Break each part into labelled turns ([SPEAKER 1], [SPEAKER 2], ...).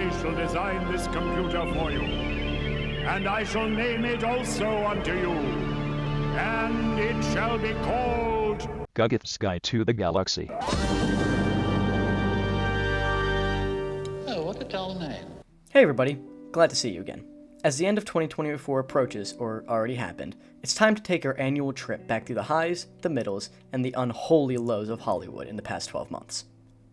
[SPEAKER 1] I shall design this computer for you, and I shall name it also unto you, and it shall be called
[SPEAKER 2] Guggeth's Guide to the Galaxy.
[SPEAKER 3] Oh, what a dull name.
[SPEAKER 4] Hey everybody, glad to see you again. As the end of 2024 approaches, or already happened, it's time to take our annual trip back through the highs, the middles, and the unholy lows of Hollywood in the past 12 months.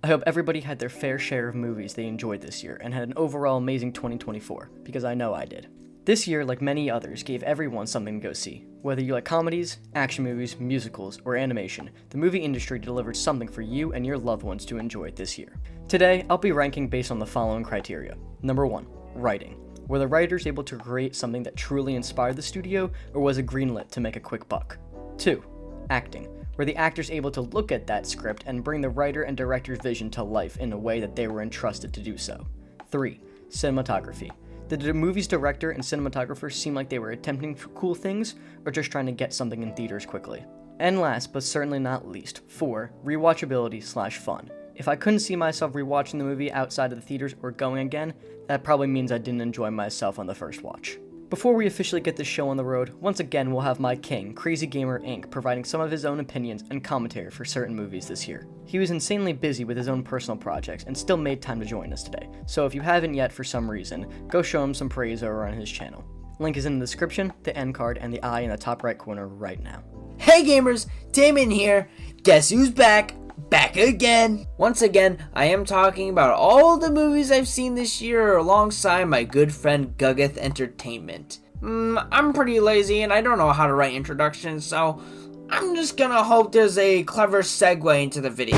[SPEAKER 4] I hope everybody had their fair share of movies they enjoyed this year and had an overall amazing 2024, because I know I did. This year, like many others, gave everyone something to go see. Whether you like comedies, action movies, musicals, or animation, the movie industry delivered something for you and your loved ones to enjoy this year. Today, I'll be ranking based on the following criteria. Number 1, writing. Were the writers able to create something that truly inspired the studio, or was it greenlit to make a quick buck? 2, acting. Were the actors able to look at that script and bring the writer and director's vision to life in a way that they were entrusted to do so? 3, cinematography. Did the movie's director and cinematographer seem like they were attempting cool things, or just trying to get something in theaters quickly? And last, but certainly not least, 4, rewatchability/fun. If I couldn't see myself rewatching the movie outside of the theaters or going again, that probably means I didn't enjoy myself on the first watch. Before we officially get this show on the road, once again we'll have my king, Crazy Gamer Inc., providing some of his own opinions and commentary for certain movies this year. He was insanely busy with his own personal projects and still made time to join us today, so if you haven't yet for some reason, go show him some praise over on his channel. Link is in the description, the end card, and the eye in the top right corner right now.
[SPEAKER 5] Hey gamers, Damon here. Guess who's back? Back again! Once again, I am talking about all the movies I've seen this year alongside my good friend Guggeth Entertainment. I'm pretty lazy and I don't know how to write introductions, so I'm just gonna hope there's a clever segue into the video.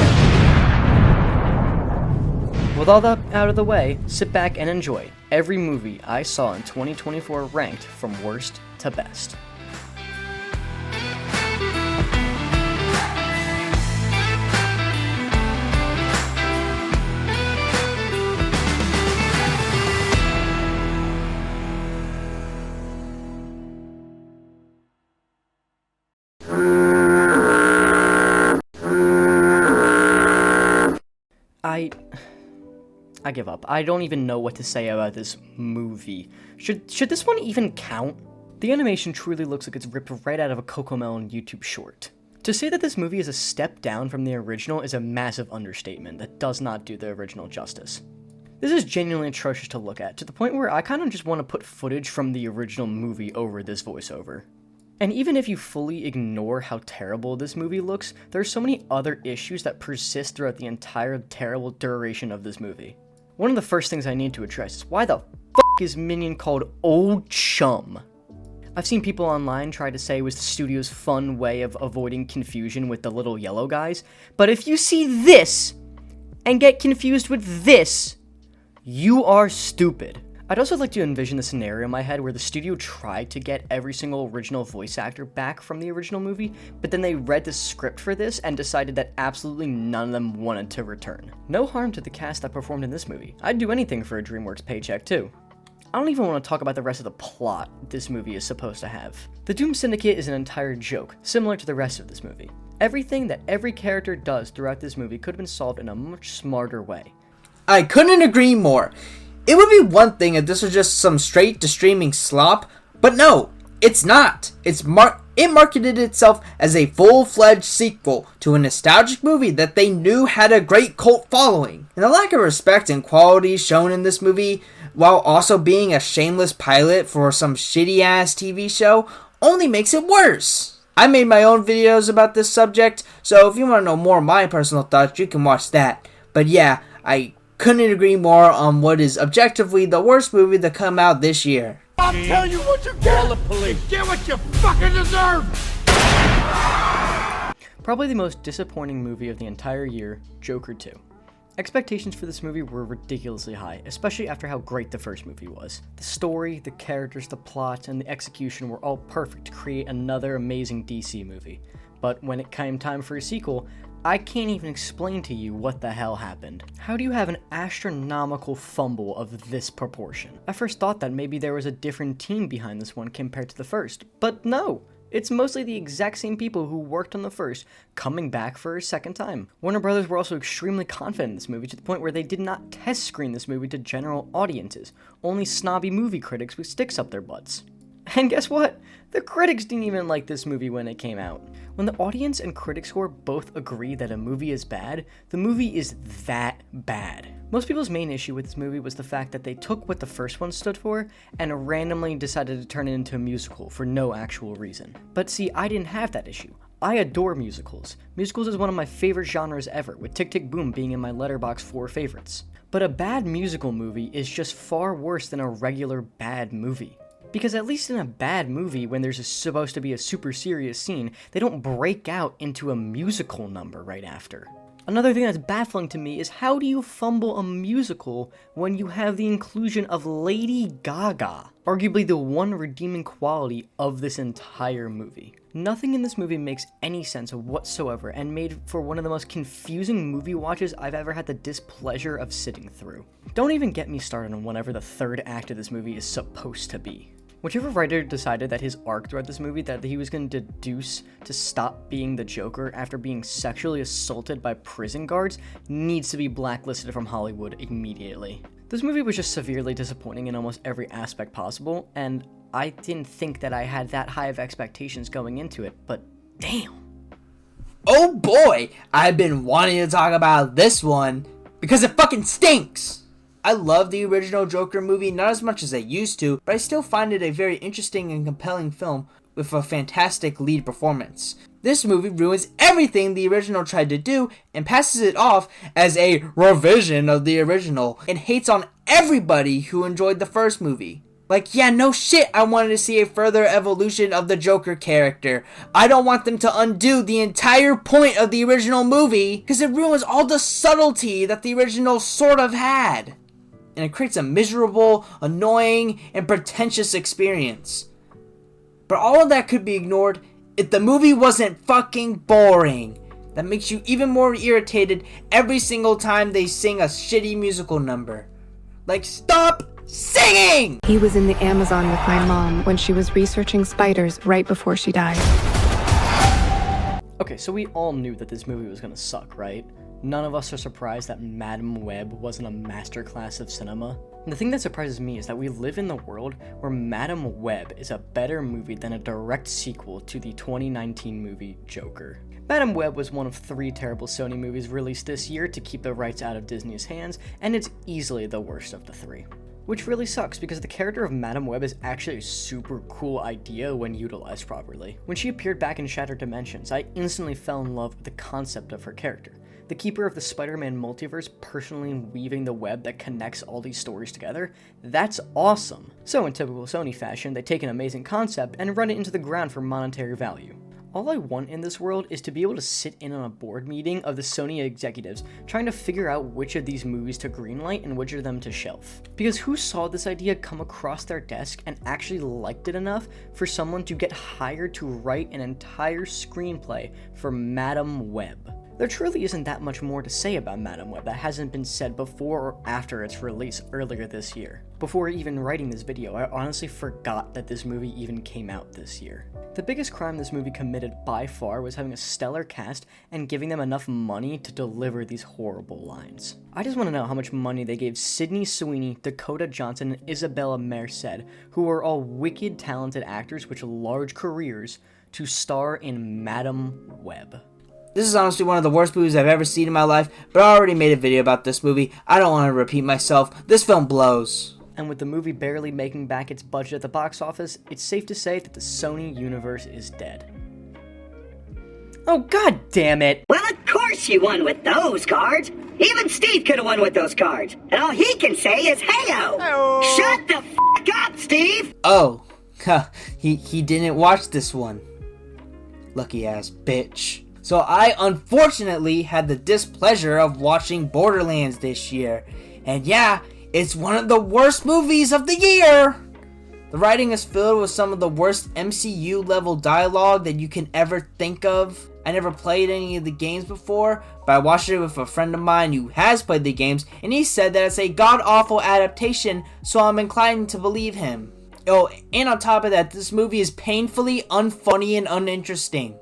[SPEAKER 4] With all that out of the way, sit back and enjoy every movie I saw in 2024 ranked from worst to best. I give up. I don't even know what to say about this movie. Should this one even count? The animation truly looks like it's ripped right out of a Cocomelon YouTube short. To say that this movie is a step down from the original is a massive understatement that does not do the original justice. This is genuinely atrocious to look at, to the point where I kind of just want to put footage from the original movie over this voiceover. And even if you fully ignore how terrible this movie looks, there are so many other issues that persist throughout the entire terrible duration of this movie. One of the first things I need to address is why the f*** is Minion called Old Chum? I've seen people online try to say it was the studio's fun way of avoiding confusion with the little yellow guys, but if you see this and get confused with this, you are stupid. I'd also like to envision the scenario in my head where the studio tried to get every single original voice actor back from the original movie, but then they read the script for this and decided that absolutely none of them wanted to return. No harm to the cast that performed in this movie. I'd do anything for a DreamWorks paycheck too. I don't even want to talk about the rest of the plot this movie is supposed to have. The Doom Syndicate is an entire joke, similar to the rest of this movie. Everything that every character does throughout this movie could have been solved in a much smarter way.
[SPEAKER 5] I couldn't agree more. It would be one thing if this was just some straight-to-streaming slop, but no, it's not. It marketed itself as a full-fledged sequel to a nostalgic movie that they knew had a great cult following. And the lack of respect and quality shown in this movie, while also being a shameless pilot for some shitty-ass TV show, only makes it worse. I made my own videos about this subject, so if you want to know more of my personal thoughts, you can watch that. But yeah, I couldn't agree more on what is objectively the worst movie to come out this year.
[SPEAKER 1] I'll tell you what you get! Call the police! You get what you fucking deserve!
[SPEAKER 4] Probably the most disappointing movie of the entire year, Joker 2. Expectations for this movie were ridiculously high, especially after how great the first movie was. The story, the characters, the plot, and the execution were all perfect to create another amazing DC movie. But when it came time for a sequel, I can't even explain to you what the hell happened. How do you have an astronomical fumble of this proportion? I first thought that maybe there was a different team behind this one compared to the first, but no. It's mostly the exact same people who worked on the first coming back for a second time. Warner Brothers were also extremely confident in this movie to the point where they did not test screen this movie to general audiences, only snobby movie critics with sticks up their butts. And guess what? The critics didn't even like this movie when it came out. When the audience and critic score both agree that a movie is bad, the movie is that bad. Most people's main issue with this movie was the fact that they took what the first one stood for and randomly decided to turn it into a musical for no actual reason. But see, I didn't have that issue. I adore musicals. Musicals is one of my favorite genres ever, with Tick Tick Boom being in my Letterboxd 4 favorites. But a bad musical movie is just far worse than a regular bad movie. Because at least in a bad movie, when there's supposed to be a super serious scene, they don't break out into a musical number right after. Another thing that's baffling to me is how do you fumble a musical when you have the inclusion of Lady Gaga, arguably the one redeeming quality of this entire movie. Nothing in this movie makes any sense whatsoever and made for one of the most confusing movie watches I've ever had the displeasure of sitting through. Don't even get me started on whatever the third act of this movie is supposed to be. Whichever writer decided that his arc throughout this movie that he was going to deduce to stop being the Joker after being sexually assaulted by prison guards needs to be blacklisted from Hollywood immediately. This movie was just severely disappointing in almost every aspect possible, and I didn't think that I had that high of expectations going into it, but damn.
[SPEAKER 5] Oh boy, I've been wanting to talk about this one because it fucking stinks! I love the original Joker movie, not as much as I used to, but I still find it a very interesting and compelling film with a fantastic lead performance. This movie ruins everything the original tried to do and passes it off as a revision of the original and hates on everybody who enjoyed the first movie. Like, yeah, no shit, I wanted to see a further evolution of the Joker character. I don't want them to undo the entire point of the original movie because it ruins all the subtlety that the original sort of had. And it creates a miserable, annoying, and pretentious experience. But all of that could be ignored if the movie wasn't fucking boring. That makes you even more irritated every single time they sing a shitty musical number. Like, stop singing!
[SPEAKER 6] He was in the Amazon with my mom when she was researching spiders right before she died.
[SPEAKER 4] Okay, so we all knew that this movie was gonna suck, right? None of us are surprised that Madame Web wasn't a masterclass of cinema. And the thing that surprises me is that we live in the world where Madame Web is a better movie than a direct sequel to the 2019 movie Joker. Madame Web was one of 3 terrible Sony movies released this year to keep the rights out of Disney's hands, and it's easily the worst of the 3. Which really sucks because the character of Madame Web is actually a super cool idea when utilized properly. When she appeared back in Shattered Dimensions, I instantly fell in love with the concept of her character. The keeper of the Spider-Man multiverse personally weaving the web that connects all these stories together, that's awesome. So in typical Sony fashion, they take an amazing concept and run it into the ground for monetary value. All I want in this world is to be able to sit in on a board meeting of the Sony executives trying to figure out which of these movies to greenlight and which of them to shelf. Because who saw this idea come across their desk and actually liked it enough for someone to get hired to write an entire screenplay for Madame Web? There truly isn't that much more to say about Madame Web that hasn't been said before or after its release earlier this year. Before even writing this video, I honestly forgot that this movie even came out this year. The biggest crime this movie committed by far was having a stellar cast and giving them enough money to deliver these horrible lines. I just want to know how much money they gave Sydney Sweeney, Dakota Johnson, and Isabella Merced, who are all wicked talented actors with large careers, to star in Madame Web.
[SPEAKER 5] This is honestly one of the worst movies I've ever seen in my life, but I already made a video about this movie. I don't want to repeat myself. This film blows.
[SPEAKER 4] And with the movie barely making back its budget at the box office, it's safe to say that the Sony universe is dead. Oh, god damn it!
[SPEAKER 7] Well, of course you won with those cards. Even Steve could have won with those cards. And all he can say is, hey-o! Shut the f*** up, Steve!
[SPEAKER 5] Oh, he didn't watch this one. Lucky ass bitch. So I unfortunately had the displeasure of watching Borderlands this year. And yeah, it's one of the worst movies of the year! The writing is filled with some of the worst MCU level dialogue that you can ever think of. I never played any of the games before, but I watched it with a friend of mine who has played the games, and he said that it's a god-awful adaptation, so I'm inclined to believe him. Oh, and on top of that, this movie is painfully unfunny and uninteresting.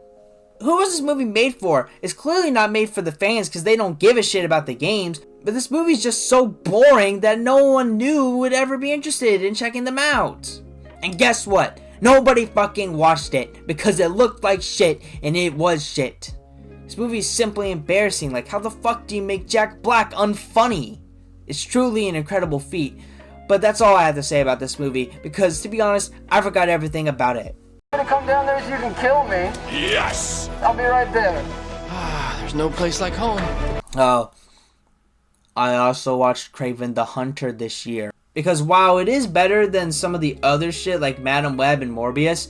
[SPEAKER 5] Who was this movie made for? It's clearly not made for the fans because they don't give a shit about the games. But this movie's just so boring that no one knew would ever be interested in checking them out. And guess what? Nobody fucking watched it because it looked like shit and it was shit. This movie is simply embarrassing. Like, how the fuck do you make Jack Black unfunny? It's truly an incredible feat. But that's all I have to say about this movie because, to be honest, I forgot everything about it.
[SPEAKER 8] Gonna come down there so you can kill me.
[SPEAKER 1] Yes!
[SPEAKER 8] I'll be right there.
[SPEAKER 9] There's no place like home.
[SPEAKER 5] Oh, I also watched Kraven the Hunter this year. Because while it is better than some of the other shit like Madam Web and Morbius,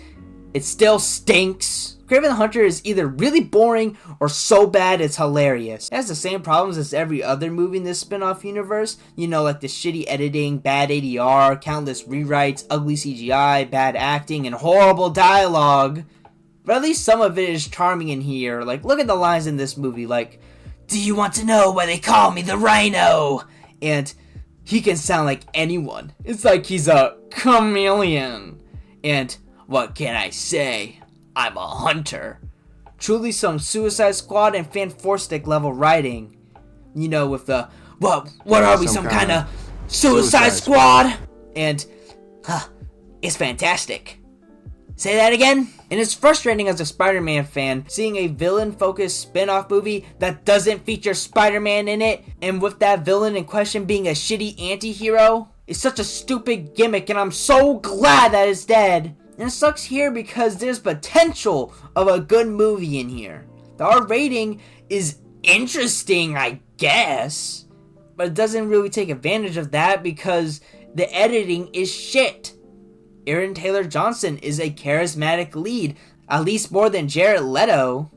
[SPEAKER 5] it still stinks. Kraven the Hunter is either really boring or so bad it's hilarious. It has the same problems as every other movie in this spin-off universe. You know, like the shitty editing, bad ADR, countless rewrites, ugly CGI, bad acting, and horrible dialogue. But at least some of it is charming in here. Like, look at the lines in this movie, like, "Do you want to know why they call me the Rhino?" And he can sound like anyone. It's like he's a chameleon. And what can I say? I'm a hunter. Truly some Suicide Squad and Fan4stick level writing. You know, with the, what are we, some kind of Suicide Squad? And, it's fantastic. Say that again? And it's frustrating as a Spider-Man fan, seeing a villain-focused spin-off movie that doesn't feature Spider-Man in it, and with that villain in question being a shitty anti-hero. It's such a stupid gimmick, and I'm so glad that it's dead. And it sucks here because there's potential of a good movie in here. The R rating is interesting, I guess, but it doesn't really take advantage of that because the editing is shit. Aaron Taylor Johnson is a charismatic lead, at least more than Jared Leto.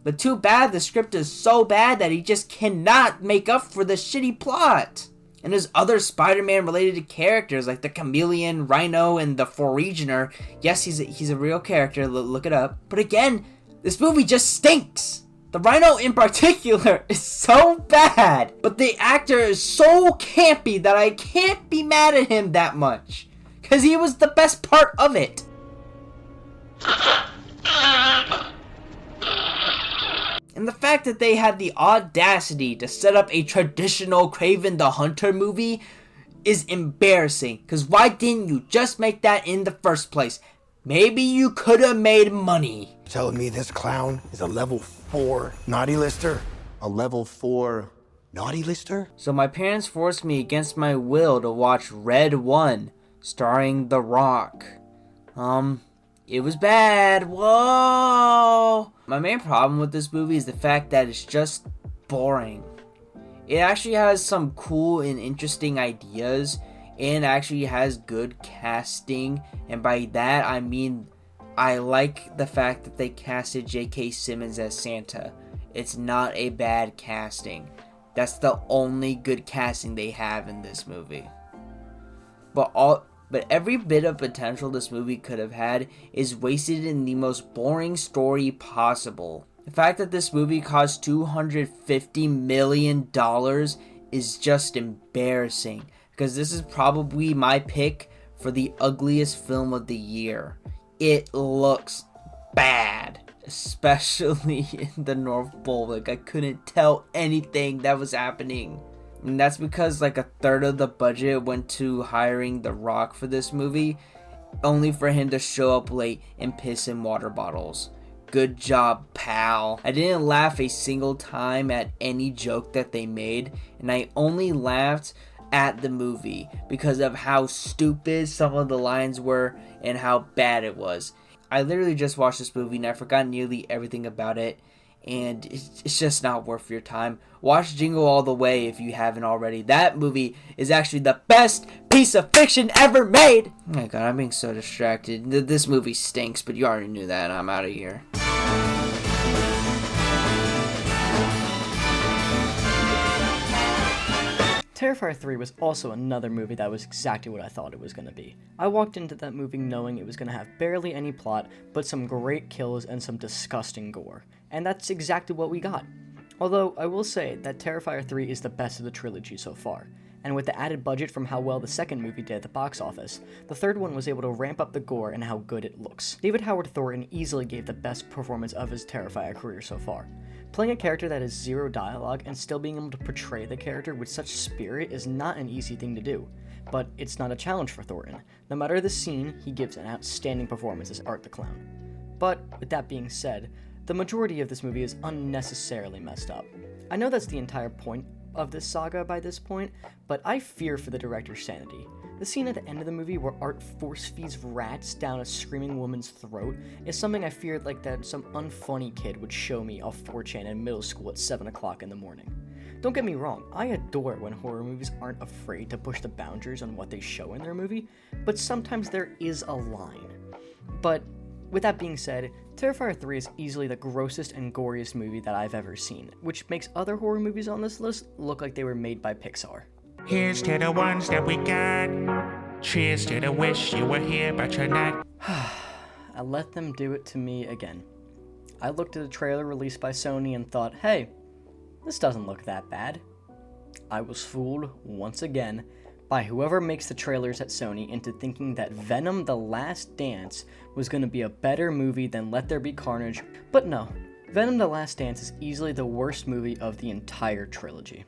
[SPEAKER 5] But too bad the script is so bad that he just cannot make up for the shitty plot. And there's other Spider-Man related characters like the Chameleon, Rhino, and the Foreigner. Yes, he's a real character, look it up. But again, this movie just stinks. The Rhino in particular is so bad, but the actor is so campy that I can't be mad at him that much. Because he was the best part of it. And the fact that they had the audacity to set up a traditional Kraven the Hunter movie is embarrassing. Because why didn't you just make that in the first place? Maybe you could have made money.
[SPEAKER 10] Telling me this clown is a level 4 naughty lister? A level 4 naughty lister?
[SPEAKER 5] So my parents forced me against my will to watch Red 1, starring The Rock. It was bad. Whoa! My main problem with this movie is the fact that it's just boring. It actually has some cool and interesting ideas, and actually has good casting, and by that I mean I like the fact that they casted J.K. Simmons as Santa. It's not a bad casting. That's the only good casting they have in this movie. But every bit of potential this movie could have had is wasted in the most boring story possible. The fact that this movie cost $250 million is just embarrassing, because this is probably my pick for the ugliest film of the year. It looks bad, especially in the North Pole. Like, I couldn't tell anything that was happening. And that's because like a third of the budget went to hiring The Rock for this movie, only for him to show up late and piss in water bottles. Good job, pal. I didn't laugh a single time at any joke that they made, and I only laughed at the movie because of how stupid some of the lines were and how bad it was. I literally just watched this movie and I forgot nearly everything about it. And it's just not worth your time. Watch Jingle All the Way if you haven't already. That movie is actually the best piece of fiction ever made. Oh my god, I'm being so distracted. This movie stinks, but you already knew that. I'm out of here.
[SPEAKER 4] Terrifier 3 was also another movie that was exactly what I thought it was going to be. I walked into that movie knowing it was going to have barely any plot, but some great kills and some disgusting gore. And that's exactly what we got. Although, I will say that Terrifier 3 is the best of the trilogy so far. and with the added budget from how well the second movie did at the box office, the third one was able to ramp up the gore and how good it looks. David Howard Thornton easily gave the best performance of his Terrifier career so far. Playing a character that has zero dialogue and still being able to portray the character with such spirit is not an easy thing to do, but it's not a challenge for Thornton. No matter the scene, he gives an outstanding performance as Art the Clown. But, with that being said, the majority of this movie is unnecessarily messed up. I know that's the entire point of this saga by this point, but I fear for the director's sanity. The scene at the end of the movie where Art force feeds rats down a screaming woman's throat is something I feared like that some unfunny kid would show me off 4chan in middle school at 7 o'clock in the morning. Don't get me wrong, I adore when horror movies aren't afraid to push the boundaries on what they show in their movie, but sometimes there is a line. But with that being said, Terrifier 3 is easily the grossest and goriest movie that I've ever seen, which makes other horror movies on this list look like they were made by Pixar.
[SPEAKER 11] Here's to the ones that we got. Cheers to the wish you were here, but you're not.
[SPEAKER 4] I let them do it to me again. I looked at a trailer released by Sony and thought, hey, this doesn't look that bad. I was fooled once again by whoever makes the trailers at Sony into thinking that Venom: The Last Dance was going to be a better movie than Let There Be Carnage, but no, Venom: The Last Dance is easily the worst movie of the entire trilogy.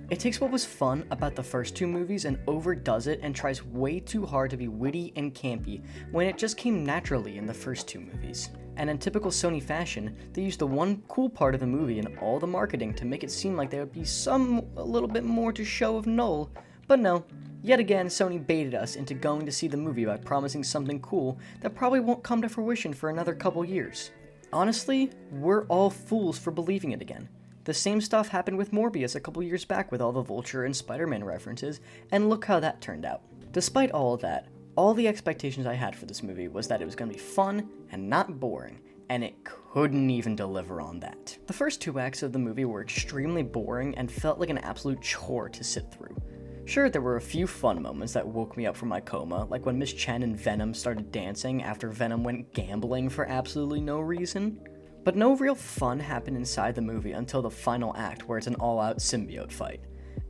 [SPEAKER 4] It takes what was fun about the first two movies and overdoes it and tries way too hard to be witty and campy when it just came naturally in the first two movies. And in typical Sony fashion, they used the one cool part of the movie and all the marketing to make it seem like there would be a little bit more to show of Noel, but no. Yet again, Sony baited us into going to see the movie by promising something cool that probably won't come to fruition for another couple years. Honestly, we're all fools for believing it again. The same stuff happened with Morbius a couple years back with all the Vulture and Spider-Man references, and look how that turned out. Despite all of that, all the expectations I had for this movie was that it was going to be fun and not boring, and it couldn't even deliver on that. The first two acts of the movie were extremely boring and felt like an absolute chore to sit through. Sure, there were a few fun moments that woke me up from my coma, like when Miss Chen and Venom started dancing after Venom went gambling for absolutely no reason. But no real fun happened inside the movie until the final act, where it's an all-out symbiote fight.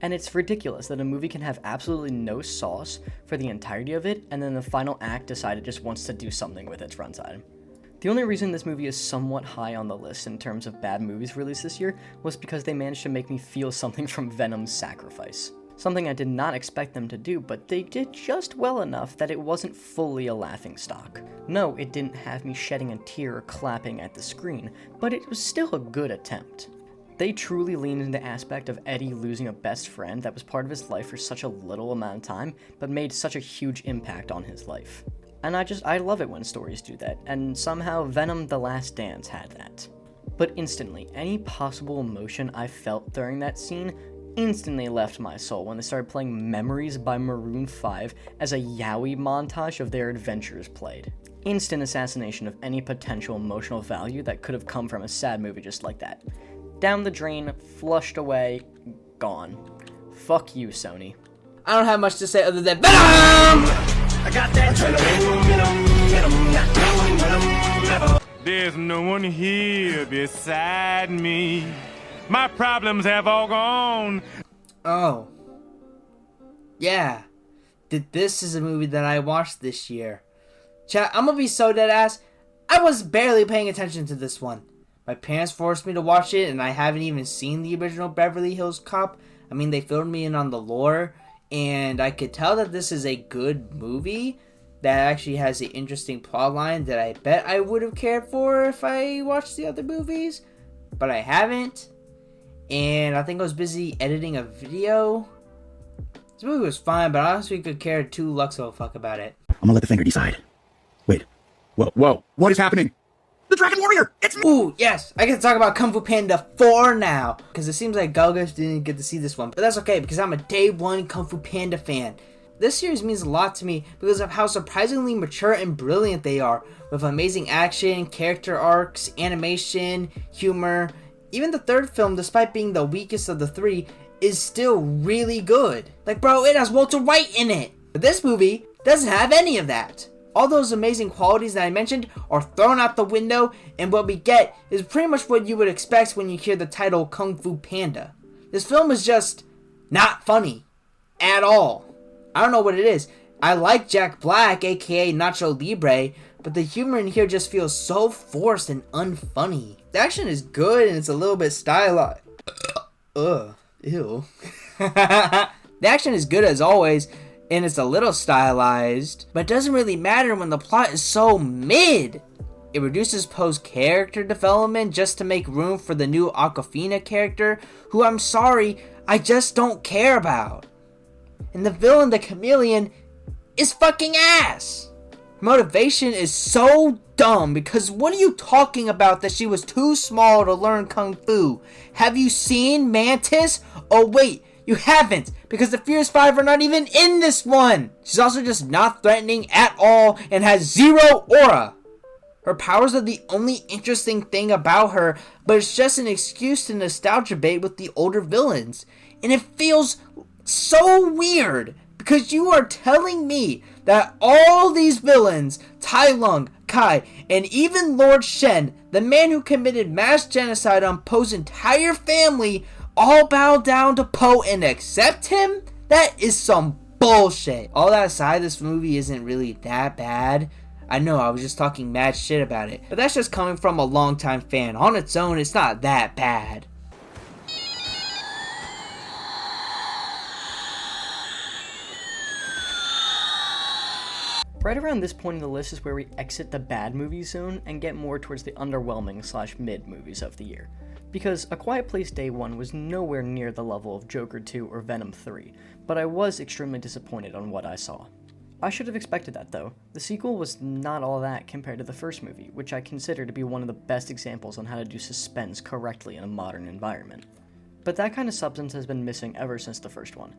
[SPEAKER 4] And it's ridiculous that a movie can have absolutely no sauce for the entirety of it, and then the final act decide it just wants to do something with its runtime. The only reason this movie is somewhat high on the list in terms of bad movies released this year was because they managed to make me feel something from Venom's sacrifice. Something I did not expect them to do, but they did just well enough that it wasn't fully a laughingstock. No, it didn't have me shedding a tear or clapping at the screen, but it was still a good attempt. They truly leaned into the aspect of Eddie losing a best friend that was part of his life for such a little amount of time, but made such a huge impact on his life. And I love it when stories do that, and somehow Venom: The Last Dance had that. But instantly, any possible emotion I felt during that scene instantly left my soul when they started playing Memories by Maroon 5 as a yaoi montage of their adventures played. Instant assassination of any potential emotional value that could have come from a sad movie just like that. Down the drain, flushed away, gone. Fuck you, Sony.
[SPEAKER 5] I don't have much to say other than Venom!
[SPEAKER 11] I got that Venom. There's no one here beside me. My problems have all gone.
[SPEAKER 5] Oh. Yeah. This is a movie that I watched this year. Chat, I'm gonna be so dead ass. I was barely paying attention to this one. My parents forced me to watch it, and I haven't even seen the original Beverly Hills Cop. I mean, they filled me in on the lore, and I could tell that this is a good movie that actually has an interesting plotline that I bet I would have cared for if I watched the other movies, but I haven't. And I think I was busy editing a video. This movie was fine, but honestly could care two lucks of a fuck about it.
[SPEAKER 10] I'm gonna let the finger decide. Wait. Whoa. What is happening? The Dragon Warrior! It's...
[SPEAKER 5] Ooh, yes! I get to talk about Kung Fu Panda 4 now! Because it seems like Galgos didn't get to see this one. But that's okay, because I'm a day one Kung Fu Panda fan. This series means a lot to me because of how surprisingly mature and brilliant they are. With amazing action, character arcs, animation, humor. Even the third film, despite being the weakest of the three, is still really good. Like, bro, it has Walter White in it! But this movie doesn't have any of that. All those amazing qualities that I mentioned are thrown out the window, and what we get is pretty much what you would expect when you hear the title Kung Fu Panda. This film is just not funny. at all. I don't know what it is. I like Jack Black, aka Nacho Libre, but the humor in here just feels so forced and unfunny. The action is good and it's a little bit stylized. Ugh. Ew. The action is good as always, and it's a little stylized, but it doesn't really matter when the plot is so mid. It reduces Poe's character development just to make room for the new Awkwafina character, who I'm sorry, I just don't care about. And the villain, the chameleon, is fucking ass. Motivation is so dumb because what are you talking about that she was too small to learn Kung Fu? Have you seen Mantis? Oh wait, you haven't, because the Furious 5 are not even in this one. She's also just not threatening at all and has zero aura. Her powers are the only interesting thing about her, but it's just an excuse to nostalgia bait with the older villains. And it feels so weird, because you are telling me that all these villains, Tai Lung, Kai, and even Lord Shen, the man who committed mass genocide on Poe's entire family, all bow down to Poe and accept him? That is some bullshit. All that aside, this movie isn't really that bad. I know, I was just talking mad shit about it, but that's just coming from a longtime fan. On its own, it's not that bad.
[SPEAKER 4] Right around this point in the list is where we exit the bad movie zone and get more towards the underwhelming / mid movies of the year. Because A Quiet Place Day 1 was nowhere near the level of Joker 2 or Venom 3, but I was extremely disappointed on what I saw. I should have expected that though. The sequel was not all that compared to the first movie, which I consider to be one of the best examples on how to do suspense correctly in a modern environment. But that kind of substance has been missing ever since the first one.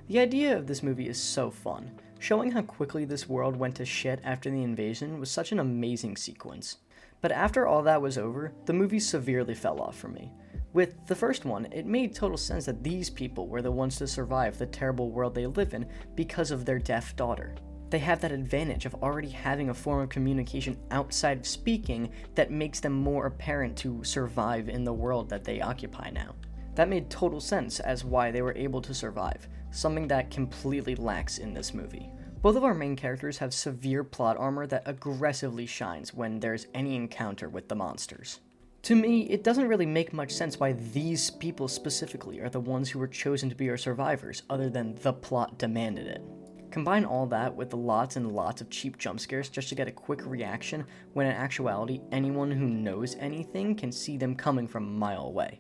[SPEAKER 4] The idea of this movie is so fun. Showing how quickly this world went to shit after the invasion was such an amazing sequence. But after all that was over, the movie severely fell off for me. With the first one, it made total sense that these people were the ones to survive the terrible world they live in because of their deaf daughter. They have that advantage of already having a form of communication outside of speaking that makes them more apparent to survive in the world that they occupy now. That made total sense as why they were able to survive, something that completely lacks in this movie. Both of our main characters have severe plot armor that aggressively shines when there's any encounter with the monsters. To me, it doesn't really make much sense why these people specifically are the ones who were chosen to be our survivors, other than the plot demanded it. Combine all that with the lots and lots of cheap jump scares just to get a quick reaction, when in actuality, anyone who knows anything can see them coming from a mile away.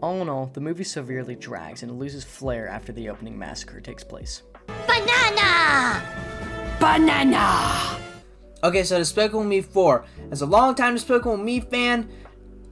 [SPEAKER 4] All in all, the movie severely drags and loses flair after the opening massacre takes place.
[SPEAKER 5] Banana! Banana! Okay, so Despicable Me 4. As a longtime Despicable Me fan,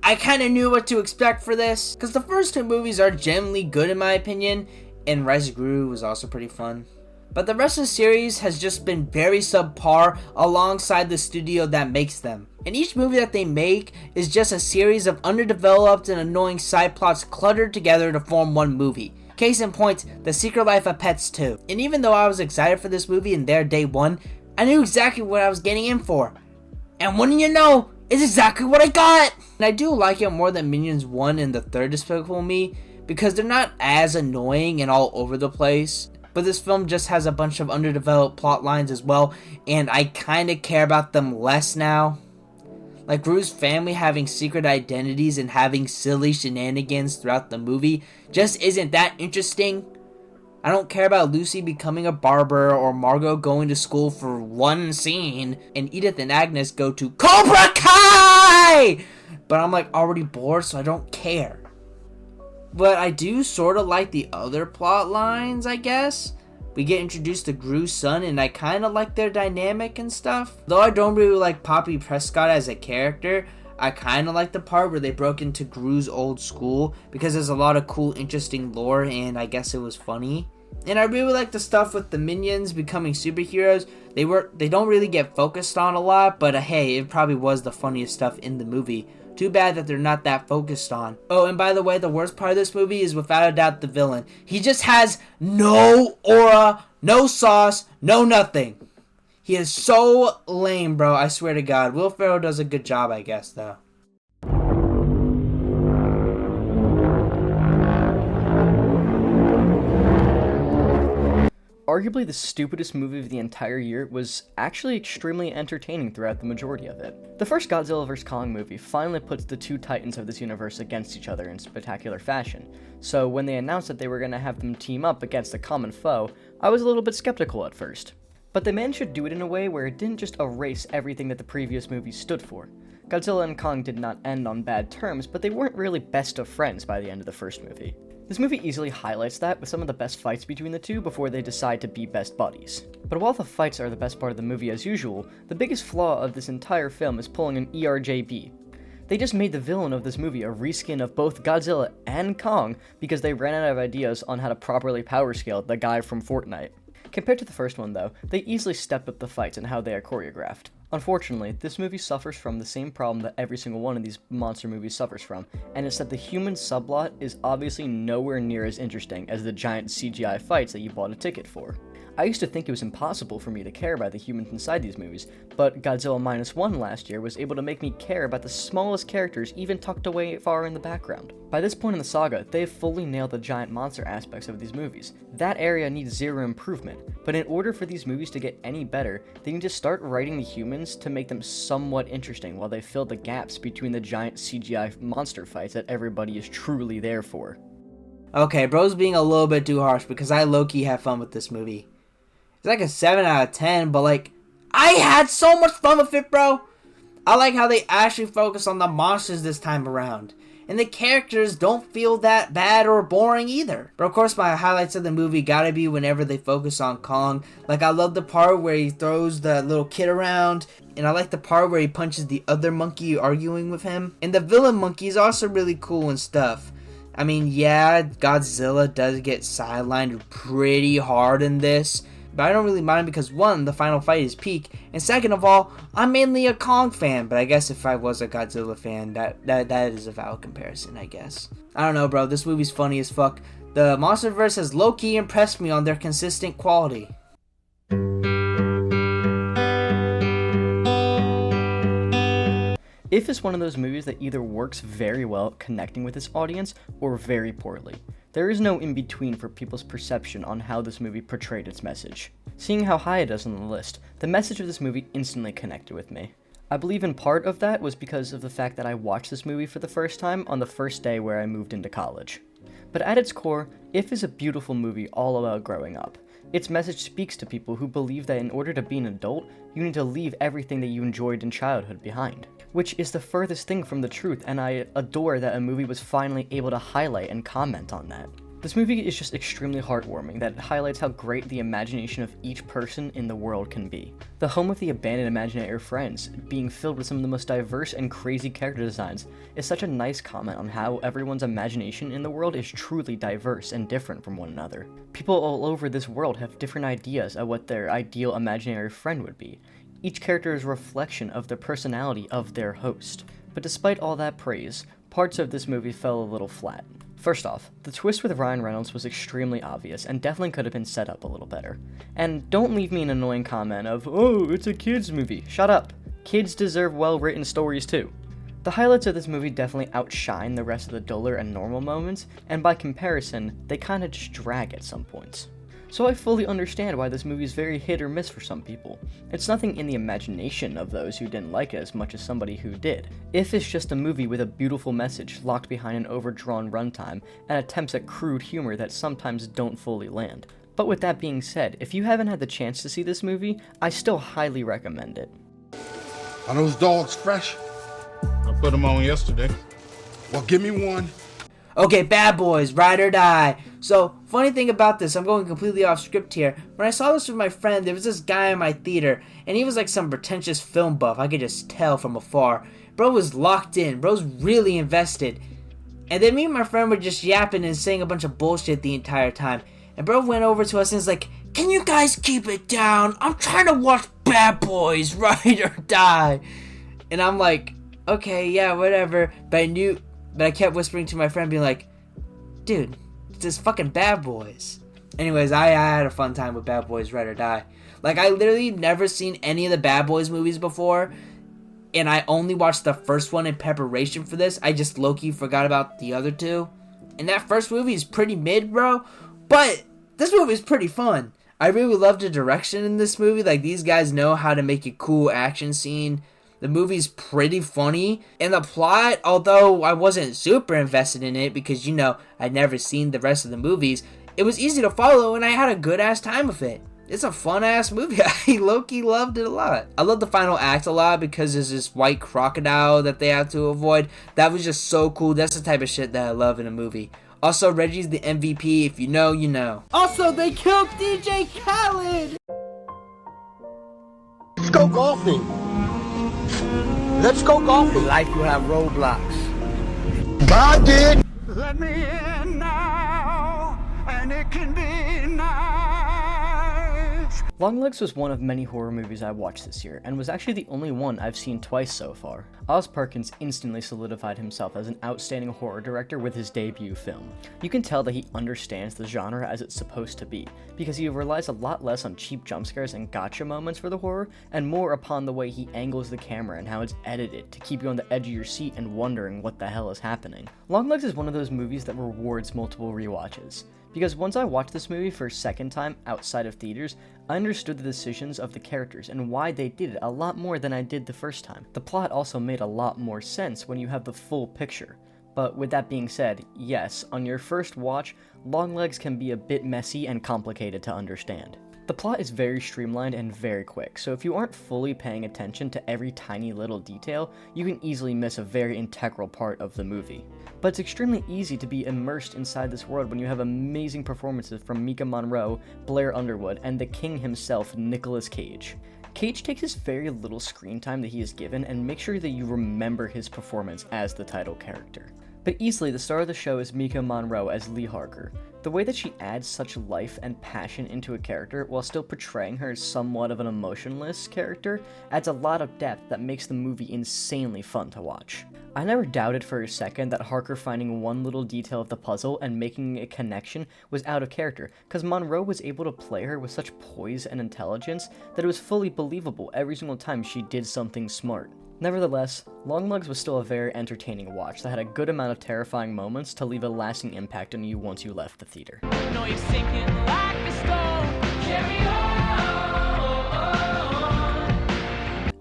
[SPEAKER 5] I kind of knew what to expect for this, because the first two movies are generally good in my opinion, and Rise of Gru was also pretty fun. But the rest of the series has just been very subpar alongside the studio that makes them. And each movie that they make is just a series of underdeveloped and annoying side plots cluttered together to form one movie. Case in point, The Secret Life of Pets 2. And even though I was excited for this movie in their day one, I knew exactly what I was getting in for. And wouldn't you know, it's exactly what I got! And I do like it more than Minions 1 and the third Despicable Me, because they're not as annoying and all over the place. But this film just has a bunch of underdeveloped plot lines as well, and I kinda care about them less now. Like Gru's family having secret identities and having silly shenanigans throughout the movie just isn't that interesting. I don't care about Lucy becoming a barber or Margot going to school for one scene and Edith and Agnes go to Cobra Kai! But I'm like already bored, so I don't care. But I do sort of like the other plot lines, I guess. We get introduced to Gru's son, and I kind of like their dynamic and stuff. Though I don't really like Poppy Prescott as a character, I kind of like the part where they broke into Gru's old school, because there's a lot of cool, interesting lore, and I guess it was funny. And I really like the stuff with the Minions becoming superheroes. They don't really get focused on a lot, but hey, it probably was the funniest stuff in the movie. Too bad that they're not that focused on. Oh, and by the way, the worst part of this movie is without a doubt the villain. He just has no aura, no sauce, no nothing. He is so lame, bro. I swear to God. Will Ferrell does a good job, I guess, though.
[SPEAKER 4] arguably the stupidest movie of the entire year, was actually extremely entertaining throughout the majority of it. The first Godzilla vs. Kong movie finally puts the two titans of this universe against each other in spectacular fashion, so when they announced that they were going to have them team up against a common foe, I was a little bit skeptical at first. But they managed to do it in a way where it didn't just erase everything that the previous movies stood for. Godzilla and Kong did not end on bad terms, but they weren't really best of friends by the end of the first movie. This movie easily highlights that with some of the best fights between the two before they decide to be best buddies. But while the fights are the best part of the movie as usual, the biggest flaw of this entire film is pulling an ERJB. They just made the villain of this movie a reskin of both Godzilla and Kong because they ran out of ideas on how to properly power scale the guy from Fortnite. Compared to the first one though, they easily stepped up the fights and how they are choreographed. Unfortunately, this movie suffers from the same problem that every single one of these monster movies suffers from, and it's that the human subplot is obviously nowhere near as interesting as the giant CGI fights that you bought a ticket for. I used to think it was impossible for me to care about the humans inside these movies, but Godzilla Minus One last year was able to make me care about the smallest characters even tucked away far in the background. By this point in the saga, they have fully nailed the giant monster aspects of these movies. That area needs zero improvement, but in order for these movies to get any better, they need to start writing the humans to make them somewhat interesting while they fill the gaps between the giant CGI monster fights that everybody is truly there for.
[SPEAKER 5] Okay, bro's being a little bit too harsh because I low-key had fun with this movie. It's like a 7 out of 10, but like, I had so much fun with it, bro. I like how they actually focus on the monsters this time around. And the characters don't feel that bad or boring either. But of course, my highlights of the movie gotta be whenever they focus on Kong. Like, I love the part where he throws the little kid around. And I like the part where he punches the other monkey arguing with him. And the villain monkey is also really cool and stuff. I mean, yeah, Godzilla does get sidelined pretty hard in this. But I don't really mind because one, the final fight is peak, and second of all, I'm mainly a Kong fan, but I guess if I was a Godzilla fan, that is a valid comparison, I guess. I don't know, bro, this movie's funny as fuck. The Monsterverse has low-key impressed me on their consistent quality.
[SPEAKER 4] If is one of those movies that either works very well connecting with its audience or very poorly. There is no in-between for people's perception on how this movie portrayed its message. Seeing how high it is on the list, the message of this movie instantly connected with me. I believe in part of that was because of the fact that I watched this movie for the first time on the first day where I moved into college. But at its core, If is a beautiful movie all about growing up. Its message speaks to people who believe that in order to be an adult, you need to leave everything that you enjoyed in childhood behind. Which is the furthest thing from the truth, and I adore that a movie was finally able to highlight and comment on that. This movie is just extremely heartwarming that highlights how great the imagination of each person in the world can be. The home of the abandoned imaginary friends, being filled with some of the most diverse and crazy character designs, is such a nice comment on how everyone's imagination in the world is truly diverse and different from one another. People all over this world have different ideas of what their ideal imaginary friend would be. Each character is a reflection of the personality of their host. But despite all that praise, parts of this movie fell a little flat. First off, the twist with Ryan Reynolds was extremely obvious and definitely could have been set up a little better. And don't leave me an annoying comment of, oh, it's a kids movie. Shut up. Kids deserve well-written stories too. The highlights of this movie definitely outshine the rest of the duller and normal moments, and by comparison, they kinda just drag at some points. So I fully understand why this movie is very hit or miss for some people. It's nothing in the imagination of those who didn't like it as much as somebody who did. If it's just a movie with a beautiful message locked behind an overdrawn runtime and attempts at crude humor that sometimes don't fully land. But with that being said, if you haven't had the chance to see this movie, I still highly recommend it.
[SPEAKER 12] Are those dogs fresh?
[SPEAKER 11] I put them on yesterday.
[SPEAKER 12] Well, give me one.
[SPEAKER 5] Okay, Bad Boys, Ride or Die. So, funny thing about this, I'm going completely off script here. When I saw this with my friend, there was this guy in my theater, and he was like some pretentious film buff. I could just tell from afar. Bro was locked in. Bro's really invested. And then me and my friend were just yapping and saying a bunch of bullshit the entire time. And bro went over to us and was like, can you guys keep it down? I'm trying to watch Bad Boys, Ride or Die. And I'm like, okay, yeah, whatever. But I kept whispering to my friend, being like, dude, it's just fucking Bad Boys. Anyways, I had a fun time with Bad Boys, Ride or Die. Like, I literally never seen any of the Bad Boys movies before, and I only watched the first one in preparation for this. I just low-key forgot about the other two. And that first movie is pretty mid, bro, but this movie is pretty fun. I really love the direction in this movie. Like, these guys know how to make a cool action scene. The movie's pretty funny. And the plot, although I wasn't super invested in it because, you know, I'd never seen the rest of the movies, it was easy to follow and I had a good ass time with it. It's a fun ass movie. I low-key loved it a lot. I love the final act a lot because there's this white crocodile that they have to avoid. That was just so cool. That's the type of shit that I love in a movie. Also, Reggie's the MVP. If you know, you know. Also, they killed DJ Khaled!
[SPEAKER 10] Let's go golfing. Let's go golfing.
[SPEAKER 13] Life will have roadblocks.
[SPEAKER 10] God did.
[SPEAKER 1] Let me in now, and it can be nice.
[SPEAKER 4] Longlegs was one of many horror movies I watched this year, and was actually the only one I've seen twice so far. Oz Perkins instantly solidified himself as an outstanding horror director with his debut film. You can tell that he understands the genre as it's supposed to be, because he relies a lot less on cheap jump scares and gotcha moments for the horror, and more upon the way he angles the camera and how it's edited to keep you on the edge of your seat and wondering what the hell is happening. Longlegs is one of those movies that rewards multiple rewatches. Because once I watched this movie for a second time outside of theaters, I understood the decisions of the characters and why they did it a lot more than I did the first time. The plot also made a lot more sense when you have the full picture. But with that being said, yes, on your first watch, Longlegs can be a bit messy and complicated to understand. The plot is very streamlined and very quick, so if you aren't fully paying attention to every tiny little detail, you can easily miss a very integral part of the movie. But it's extremely easy to be immersed inside this world when you have amazing performances from Mika Monroe, Blair Underwood, and the king himself, Nicolas Cage. Cage takes his very little screen time that he is given and makes sure that you remember his performance as the title character. But easily the star of the show is Mika Monroe as Lee Harker. The way that she adds such life and passion into a character while still portraying her as somewhat of an emotionless character adds a lot of depth that makes the movie insanely fun to watch. I never doubted for a second that Harker finding one little detail of the puzzle and making a connection was out of character, because Monroe was able to play her with such poise and intelligence that it was fully believable every single time she did something smart. Nevertheless, Longlegs was still a very entertaining watch that had a good amount of terrifying moments to leave a lasting impact on you once you left the theater.
[SPEAKER 14] No, you're sinking like a stone. Carry on.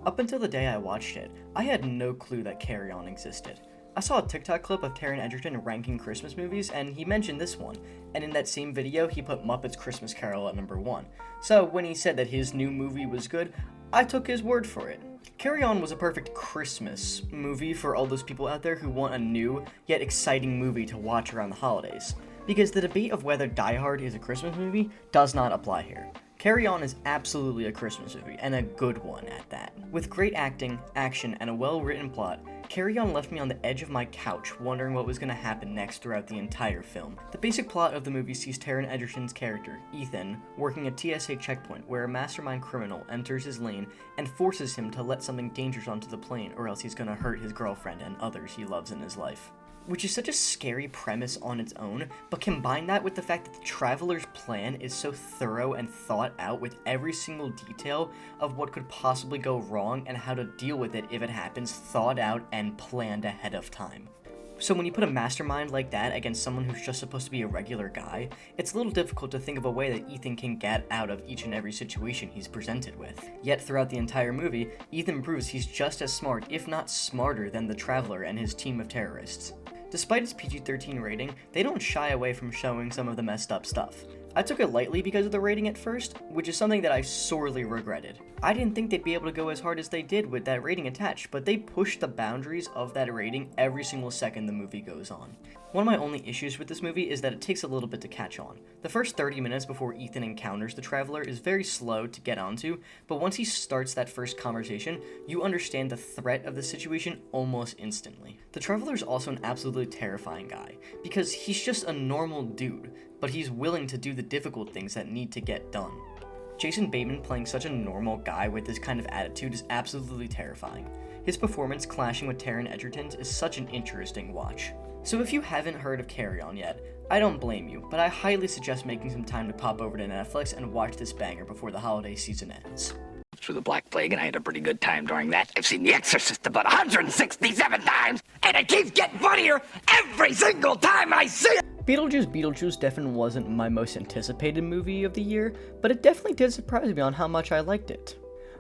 [SPEAKER 4] Up until the day I watched it, I had no clue that Carry On existed. I saw a TikTok clip of Taron Egerton ranking Christmas movies, and he mentioned this one, and in that same video he put Muppets Christmas Carol at number 1. So when he said that his new movie was good, I took his word for it. Carry On was a perfect Christmas movie for all those people out there who want a new, yet exciting movie to watch around the holidays. Because the debate of whether Die Hard is a Christmas movie does not apply here. Carry On is absolutely a Christmas movie, and a good one at that. With great acting, action, and a well-written plot, Carry On left me on the edge of my couch wondering what was going to happen next throughout the entire film. The basic plot of the movie sees Taron Egerton's character, Ethan, working a TSA checkpoint where a mastermind criminal enters his lane and forces him to let something dangerous onto the plane, or else he's going to hurt his girlfriend and others he loves in his life. Which is such a scary premise on its own, but combine that with the fact that the Traveler's plan is so thorough and thought out with every single detail of what could possibly go wrong and how to deal with it if it happens, thought out and planned ahead of time. So when you put a mastermind like that against someone who's just supposed to be a regular guy, it's a little difficult to think of a way that Ethan can get out of each and every situation he's presented with. Yet throughout the entire movie, Ethan proves he's just as smart, if not smarter, than the Traveler and his team of terrorists. Despite its PG-13 rating, they don't shy away from showing some of the messed up stuff. I took it lightly because of the rating at first, which is something that I sorely regretted. I didn't think they'd be able to go as hard as they did with that rating attached, but they pushed the boundaries of that rating every single second the movie goes on. One of my only issues with this movie is that it takes a little bit to catch on. The first 30 minutes before Ethan encounters the Traveler is very slow to get onto, but once he starts that first conversation, you understand the threat of the situation almost instantly. The Traveler is also an absolutely terrifying guy, because he's just a normal dude, but he's willing to do the difficult things that need to get done. Jason Bateman playing such a normal guy with this kind of attitude is absolutely terrifying. His performance clashing with Taron Egerton's is such an interesting watch. So if you haven't heard of Carry On yet, I don't blame you, but I highly suggest making some time to pop over to Netflix and watch this banger before the holiday season ends.
[SPEAKER 15] Through the Black Plague, and I had a pretty good time during that. I've seen The Exorcist about 167 times, and it keeps getting funnier every single time I see it!
[SPEAKER 4] Beetlejuice Beetlejuice definitely wasn't my most anticipated movie of the year, but it definitely did surprise me on how much I liked it.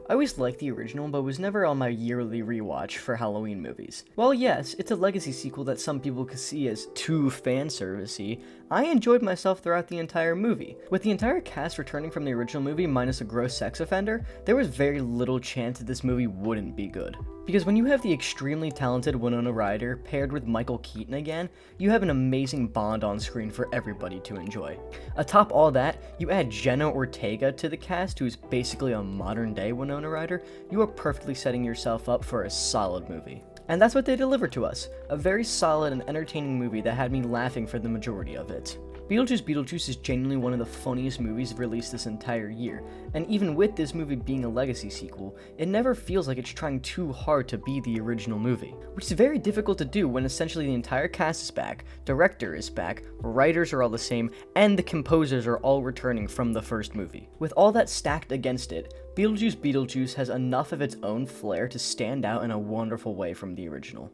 [SPEAKER 4] I always liked the original, but was never on my yearly rewatch for Halloween movies. While yes, it's a legacy sequel that some people could see as too fanservice-y, I enjoyed myself throughout the entire movie. With the entire cast returning from the original movie minus a gross sex offender, there was very little chance that this movie wouldn't be good. Because when you have the extremely talented Winona Ryder paired with Michael Keaton again, you have an amazing bond on screen for everybody to enjoy. Atop all that, you add Jenna Ortega to the cast, who is basically a modern-day Winona Ryder, you are perfectly setting yourself up for a solid movie. And that's what they delivered to us, a very solid and entertaining movie that had me laughing for the majority of it. Beetlejuice Beetlejuice is genuinely one of the funniest movies released this entire year, and even with this movie being a legacy sequel, it never feels like it's trying too hard to be the original movie, which is very difficult to do when essentially the entire cast is back, director is back, writers are all the same, and the composers are all returning from the first movie. With all that stacked against it, Beetlejuice Beetlejuice has enough of its own flair to stand out in a wonderful way from the original.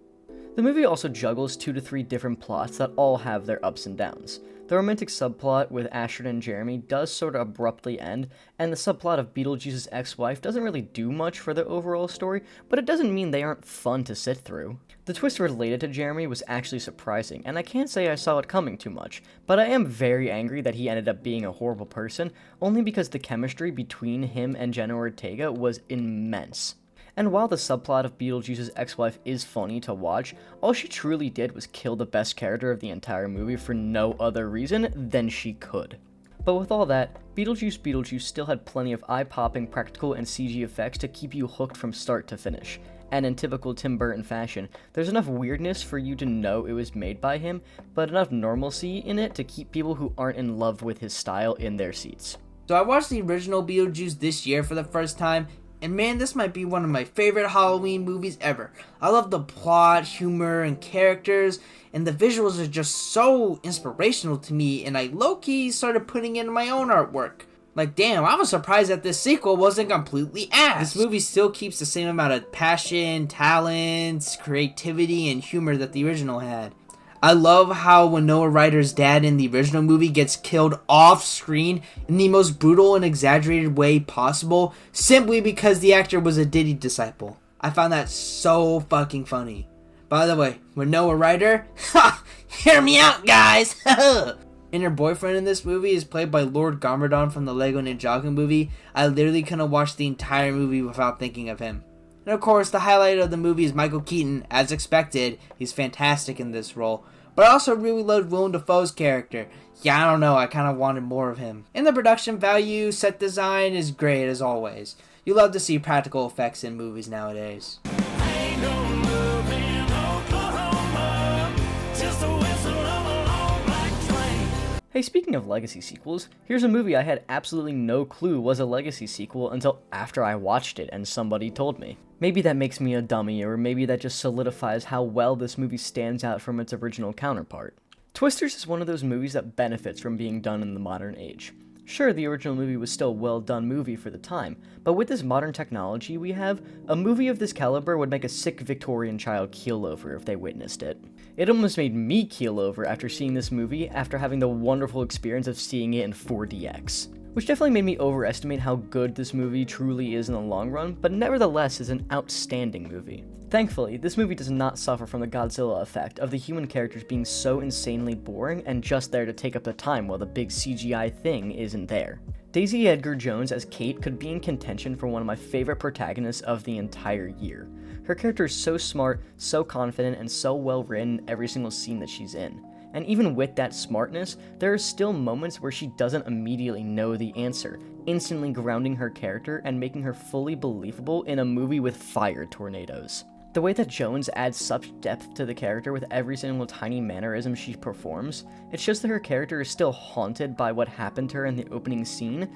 [SPEAKER 4] The movie also juggles 2 to 3 different plots that all have their ups and downs. The romantic subplot with Ashton and Jeremy does sort of abruptly end, and the subplot of Beetlejuice's ex-wife doesn't really do much for the overall story, but it doesn't mean they aren't fun to sit through. The twist related to Jeremy was actually surprising, and I can't say I saw it coming too much, but I am very angry that he ended up being a horrible person, only because the chemistry between him and Jenna Ortega was immense. And while the subplot of Beetlejuice's ex-wife is funny to watch, all she truly did was kill the best character of the entire movie for no other reason than she could. But with all that, Beetlejuice Beetlejuice still had plenty of eye-popping practical and CG effects to keep you hooked from start to finish. And in typical Tim Burton fashion, there's enough weirdness for you to know it was made by him, but enough normalcy in it to keep people who aren't in love with his style in their seats.
[SPEAKER 5] So I watched the original Beetlejuice this year for the first time, and man, this might be one of my favorite Halloween movies ever. I love the plot, humor, and characters, and the visuals are just so inspirational to me, and I low-key started putting in my own artwork. Like, damn, I was surprised that this sequel wasn't completely ass. This movie still keeps the same amount of passion, talents, creativity, and humor that the original had. I love how Winona Ryder's dad in the original movie gets killed off screen in the most brutal and exaggerated way possible, simply because the actor was a Diddy disciple. I found that so fucking funny. By the way, Winona Ryder, hear me out, guys! And her boyfriend in this movie is played by Lord Garmadon from the Lego Ninjago movie. I literally couldn't watch the entire movie without thinking of him. And of course, the highlight of the movie is Michael Keaton. As expected, he's fantastic in this role. But I also really loved Willem Dafoe's character. Yeah, I don't know, I kind of wanted more of him. And the production value, set design is great as always. You love to see practical effects in movies nowadays.
[SPEAKER 4] Hey, speaking of legacy sequels, here's a movie I had absolutely no clue was a legacy sequel until after I watched it and somebody told me. Maybe that makes me a dummy, or maybe that just solidifies how well this movie stands out from its original counterpart. Twisters is one of those movies that benefits from being done in the modern age. Sure, the original movie was still a well-done movie for the time, but with this modern technology we have, a movie of this caliber would make a sick Victorian child keel over if they witnessed it. It almost made me keel over after seeing this movie after having the wonderful experience of seeing it in 4DX. Which definitely made me overestimate how good this movie truly is in the long run, but nevertheless is an outstanding movie. Thankfully, this movie does not suffer from the Godzilla effect of the human characters being so insanely boring and just there to take up the time while the big CGI thing isn't there. Daisy Edgar Jones as Kate could be in contention for one of my favorite protagonists of the entire year. Her character is so smart, so confident, and so well written in every single scene that she's in. And even with that smartness, there are still moments where she doesn't immediately know the answer, instantly grounding her character and making her fully believable in a movie with fire tornadoes. The way that Jones adds such depth to the character with every single tiny mannerism she performs, it shows that her character is still haunted by what happened to her in the opening scene,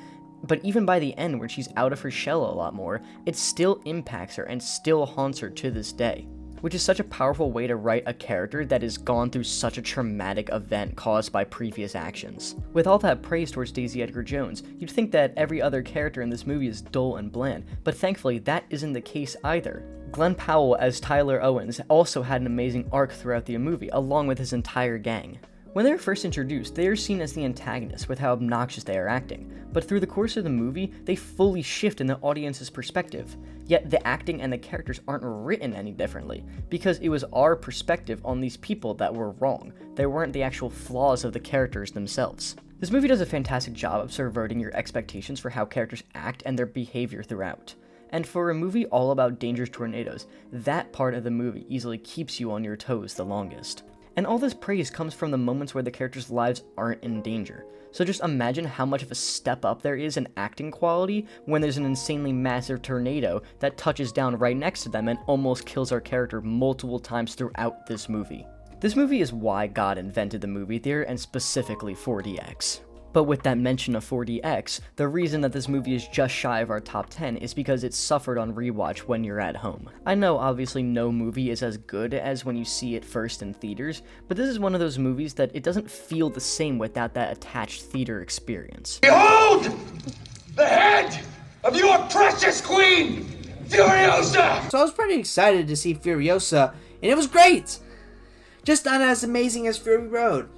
[SPEAKER 4] but even by the end where she's out of her shell a lot more, it still impacts her and still haunts her to this day. Which is such a powerful way to write a character that has gone through such a traumatic event caused by previous actions. With all that praise towards Daisy Edgar Jones, you'd think that every other character in this movie is dull and bland, but thankfully that isn't the case either. Glenn Powell as Tyler Owens also had an amazing arc throughout the movie, along with his entire gang. When they are first introduced, they are seen as the antagonists with how obnoxious they are acting, but through the course of the movie, they fully shift in the audience's perspective. Yet the acting and the characters aren't written any differently, because it was our perspective on these people that were wrong. They weren't the actual flaws of the characters themselves. This movie does a fantastic job of subverting your expectations for how characters act and their behavior throughout. And for a movie all about dangerous tornadoes, that part of the movie easily keeps you on your toes the longest. And all this praise comes from the moments where the characters' lives aren't in danger. So just imagine how much of a step up there is in acting quality when there's an insanely massive tornado that touches down right next to them and almost kills our character multiple times throughout this movie. This movie is why God invented the movie theater, and specifically 4DX. But with that mention of 4DX, the reason that this movie is just shy of our top 10 is because it suffered on rewatch when you're at home. I know obviously no movie is as good as when you see it first in theaters, but this is one of those movies that it doesn't feel the same without that attached theater experience.
[SPEAKER 13] Behold the head of your precious queen, Furiosa!
[SPEAKER 5] So I was pretty excited to see Furiosa, and it was great! Just not as amazing as Fury Road.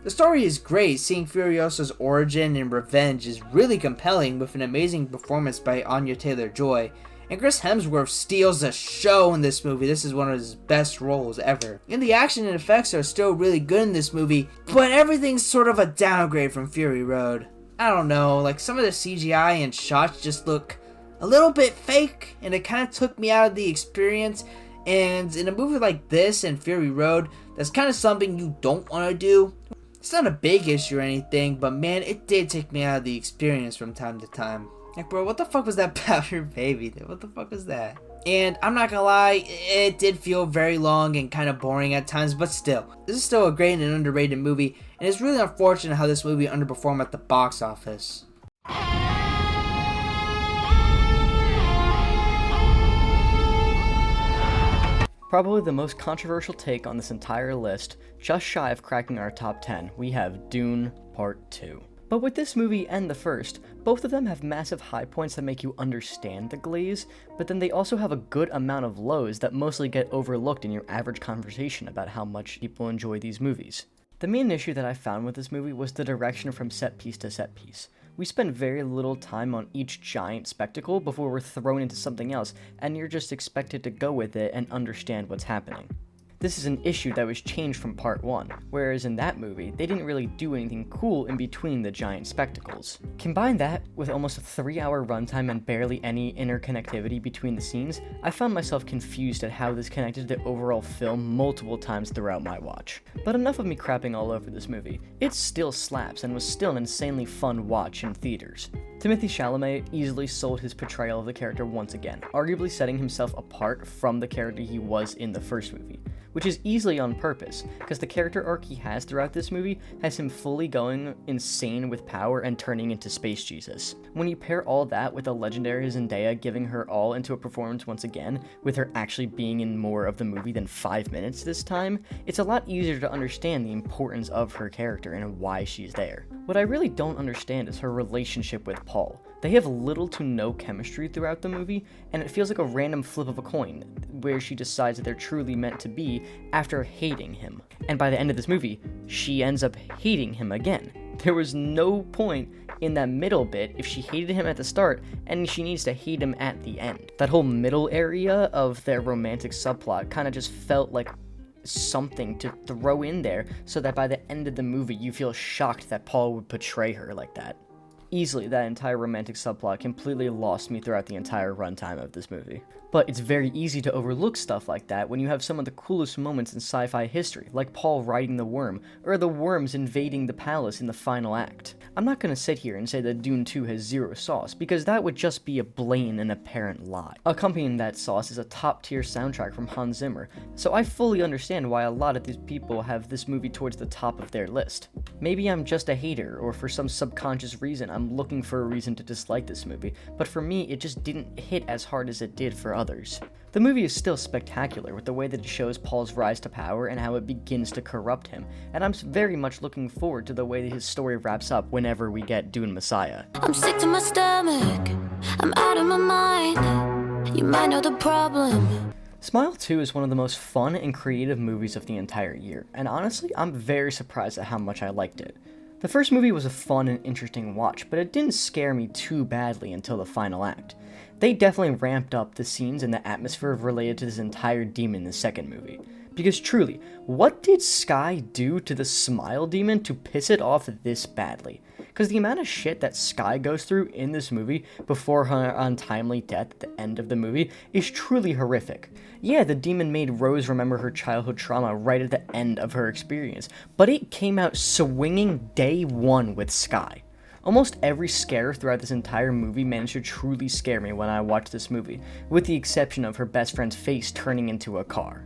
[SPEAKER 5] The story is great. Seeing Furiosa's origin and revenge is really compelling, with an amazing performance by Anya Taylor-Joy. And Chris Hemsworth steals the show in this movie. This is one of his best roles ever. And the action and effects are still really good in this movie, but everything's sort of a downgrade from Fury Road. I don't know, like some of the CGI and shots just look a little bit fake, and it kind of took me out of the experience. And in a movie like this and Fury Road, that's kind of something you don't want to do. It's not a big issue or anything, but man, it did take me out of the experience from time to time. Like, bro, what the fuck was that powder baby? What the fuck was that? And I'm not gonna lie, it did feel very long and kind of boring at times, but still, this is still a great and underrated movie, and it's really unfortunate how this movie underperformed at the box office.
[SPEAKER 4] Probably the most controversial take on this entire list, just shy of cracking our top 10, we have Dune Part 2. But with this movie and the first, both of them have massive high points that make you understand the glaze, but then they also have a good amount of lows that mostly get overlooked in your average conversation about how much people enjoy these movies. The main issue that I found with this movie was the direction from set piece to set piece. We spend very little time on each giant spectacle before we're thrown into something else, and you're just expected to go with it and understand what's happening. This is an issue that was changed from part 1, whereas in that movie, they didn't really do anything cool in between the giant spectacles. Combine that with almost a 3-hour runtime and barely any interconnectivity between the scenes, I found myself confused at how this connected to the overall film multiple times throughout my watch. But enough of me crapping all over this movie. It still slaps and was still an insanely fun watch in theaters. Timothée Chalamet easily sold his portrayal of the character once again, arguably setting himself apart from the character he was in the first movie, which is easily on purpose, because the character arc he has throughout this movie has him fully going insane with power and turning into Space Jesus. When you pair all that with the legendary Zendaya giving her all into a performance once again, with her actually being in more of the movie than 5 minutes this time, it's a lot easier to understand the importance of her character and why she's there. What I really don't understand is her relationship with Paul. They have little to no chemistry throughout the movie, and it feels like a random flip of a coin, where she decides that they're truly meant to be after hating him. And by the end of this movie, she ends up hating him again. There was no point in that middle bit if she hated him at the start, and she needs to hate him at the end. That whole middle area of their romantic subplot kind of just felt like something to throw in there so that by the end of the movie you feel shocked that Paul would betray her like that. Easily, that entire romantic subplot completely lost me throughout the entire runtime of this movie. But it's very easy to overlook stuff like that when you have some of the coolest moments in sci-fi history, like Paul riding the worm, or the worms invading the palace in the final act. I'm not going to sit here and say that Dune 2 has zero sauce, because that would just be a blatant and apparent lie. Accompanying that sauce is a top-tier soundtrack from Hans Zimmer, so I fully understand why a lot of these people have this movie towards the top of their list. Maybe I'm just a hater, or for some subconscious reason I'm looking for a reason to dislike this movie, but for me it just didn't hit as hard as it did for others. The movie is still spectacular with the way that it shows Paul's rise to power and how it begins to corrupt him, and I'm very much looking forward to the way that his story wraps up whenever we get Dune Messiah.
[SPEAKER 16] I'm sick to my stomach, I'm out of my mind, you might know the problem.
[SPEAKER 4] Smile 2 is one of the most fun and creative movies of the entire year, and honestly, I'm very surprised at how much I liked it. The first movie was a fun and interesting watch, but it didn't scare me too badly until the final act. They definitely ramped up the scenes and the atmosphere related to this entire demon in the second movie. Because truly, what did Sky do to the Smile demon to piss it off this badly? Because the amount of shit that Sky goes through in this movie before her untimely death at the end of the movie is truly horrific. Yeah, the demon made Rose remember her childhood trauma right at the end of her experience, but it came out swinging day one with Sky. Almost every scare throughout this entire movie managed to truly scare me when I watched this movie, with the exception of her best friend's face turning into a car.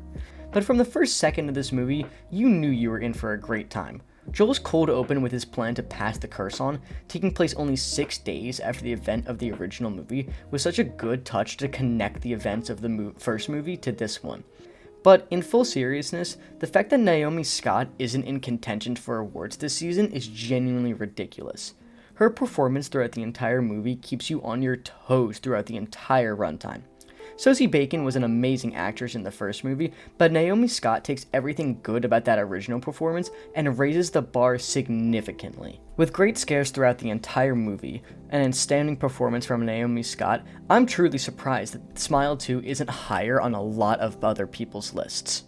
[SPEAKER 4] But from the first second of this movie, you knew you were in for a great time. Joel's cold open with his plan to pass the curse on, taking place only 6 days after the event of the original movie, was such a good touch to connect the events of the first movie to this one. But in full seriousness, the fact that Naomi Scott isn't in contention for awards this season is genuinely ridiculous. Her performance throughout the entire movie keeps you on your toes throughout the entire runtime. Sosie Bacon was an amazing actress in the first movie, but Naomi Scott takes everything good about that original performance and raises the bar significantly. With great scares throughout the entire movie, and an outstanding performance from Naomi Scott, I'm truly surprised that Smile 2 isn't higher on a lot of other people's lists.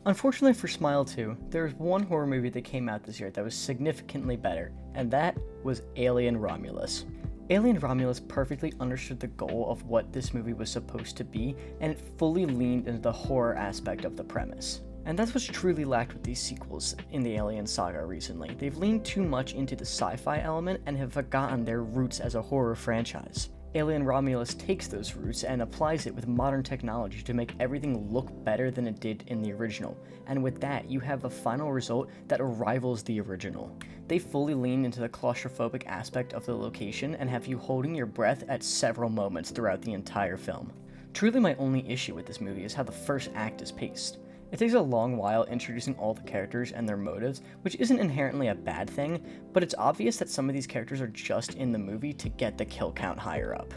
[SPEAKER 4] Unfortunately for Smile 2, there was one horror movie that came out this year that was significantly better, and that was Alien Romulus. Alien Romulus perfectly understood the goal of what this movie was supposed to be, and it fully leaned into the horror aspect of the premise. And that's what's truly lacked with these sequels in the Alien saga recently. They've leaned too much into the sci-fi element and have forgotten their roots as a horror franchise. Alien Romulus takes those roots and applies it with modern technology to make everything look better than it did in the original, and with that, you have a final result that rivals the original. They fully lean into the claustrophobic aspect of the location and have you holding your breath at several moments throughout the entire film. Truly my only issue with this movie is how the first act is paced. It takes a long while introducing all the characters and their motives, which isn't inherently a bad thing, but it's obvious that some of these characters are just in the movie to get the kill count higher up.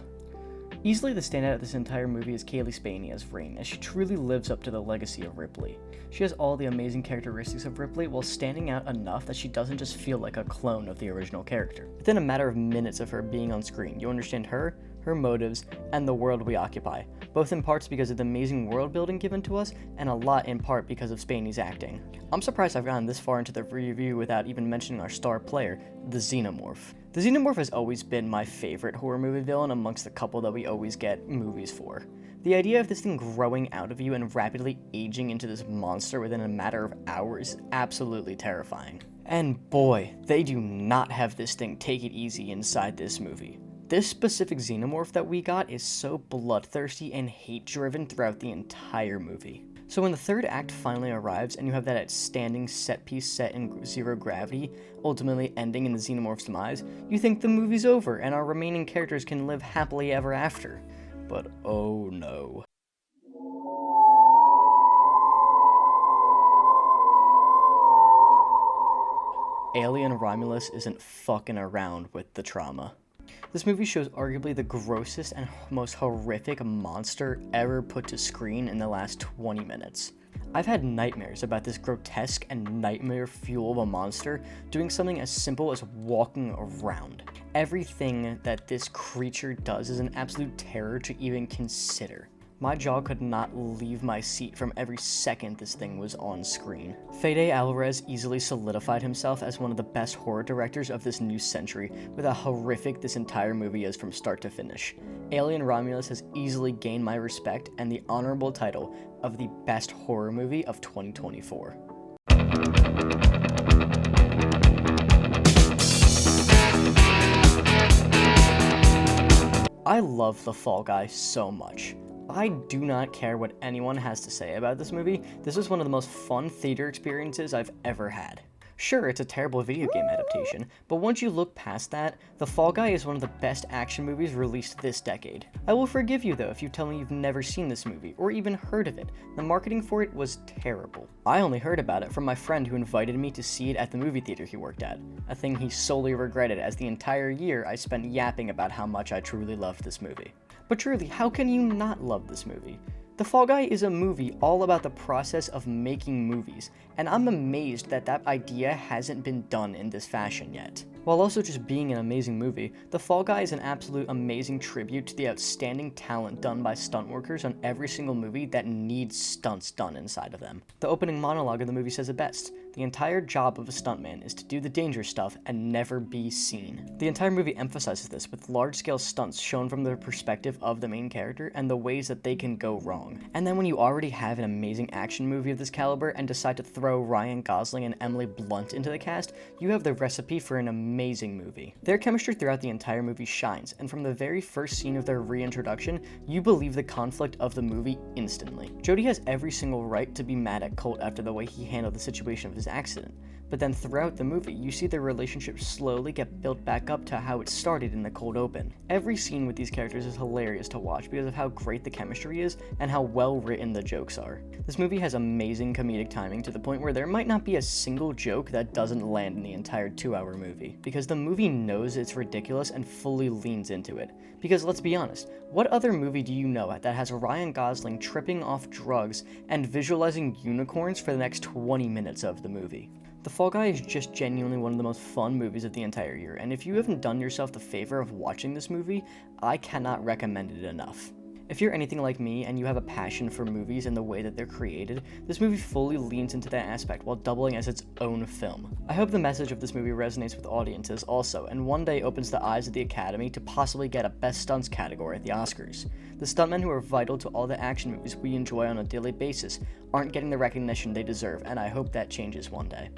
[SPEAKER 4] Easily the standout of this entire movie is Kaylee Spaney as Rain, as she truly lives up to the legacy of Ripley. She has all the amazing characteristics of Ripley while standing out enough that she doesn't just feel like a clone of the original character. Within a matter of minutes of her being on screen, you understand her motives, and the world we occupy, both in parts because of the amazing world building given to us, and a lot in part because of Spaney's acting. I'm surprised I've gotten this far into the review without even mentioning our star player, the Xenomorph. The Xenomorph has always been my favorite horror movie villain amongst the couple that we always get movies for. The idea of this thing growing out of you and rapidly aging into this monster within a matter of hours is absolutely terrifying. And boy, they do not have this thing take it easy inside this movie. This specific Xenomorph that we got is so bloodthirsty and hate-driven throughout the entire movie. So when the third act finally arrives and you have that outstanding set piece set in zero gravity, ultimately ending in the Xenomorph's demise, you think the movie's over and our remaining characters can live happily ever after. But oh no. Alien Romulus isn't fucking around with the trauma. This movie shows arguably the grossest and most horrific monster ever put to screen in the last 20 minutes. I've had nightmares about this grotesque and nightmare fuel of a monster doing something as simple as walking around. Everything that this creature does is an absolute terror to even consider. My jaw could not leave my seat from every second this thing was on screen. Fede Alvarez easily solidified himself as one of the best horror directors of this new century, with how horrific this entire movie is from start to finish. Alien Romulus has easily gained my respect and the honorable title of the best horror movie of 2024. I love The Fall Guy so much. I do not care what anyone has to say about this movie. This was one of the most fun theater experiences I've ever had. Sure, it's a terrible video game adaptation, but once you look past that, The Fall Guy is one of the best action movies released this decade. I will forgive you though if you tell me you've never seen this movie, or even heard of it. The marketing for it was terrible. I only heard about it from my friend who invited me to see it at the movie theater he worked at, a thing he solely regretted as the entire year I spent yapping about how much I truly loved this movie. But truly, how can you not love this movie? The Fall Guy is a movie all about the process of making movies, and I'm amazed that that idea hasn't been done in this fashion yet. While also just being an amazing movie, The Fall Guy is an absolute amazing tribute to the outstanding talent done by stunt workers on every single movie that needs stunts done inside of them. The opening monologue of the movie says it best. The entire job of a stuntman is to do the dangerous stuff and never be seen. The entire movie emphasizes this with large-scale stunts shown from the perspective of the main character and the ways that they can go wrong. And then when you already have an amazing action movie of this caliber and decide to throw Ryan Gosling and Emily Blunt into the cast, you have the recipe for an amazing movie. Their chemistry throughout the entire movie shines, and from the very first scene of their reintroduction, you believe the conflict of the movie instantly. Jody has every single right to be mad at Colt after the way he handled the situation of his accident, but then throughout the movie, you see their relationship slowly get built back up to how it started in the cold open. Every scene with these characters is hilarious to watch because of how great the chemistry is and how well written the jokes are. This movie has amazing comedic timing to the point where there might not be a single joke that doesn't land in the entire 2-hour movie, because the movie knows it's ridiculous and fully leans into it. Because let's be honest, what other movie do you know that has Ryan Gosling tripping off drugs and visualizing unicorns for the next 20 minutes of the movie? The Fall Guy is just genuinely one of the most fun movies of the entire year, and if you haven't done yourself the favor of watching this movie, I cannot recommend it enough. If you're anything like me and you have a passion for movies and the way that they're created, this movie fully leans into that aspect while doubling as its own film. I hope the message of this movie resonates with audiences also, and one day opens the eyes of the Academy to possibly get a Best Stunts category at the Oscars. The stuntmen who are vital to all the action movies we enjoy on a daily basis aren't getting the recognition they deserve, and I hope that changes one day.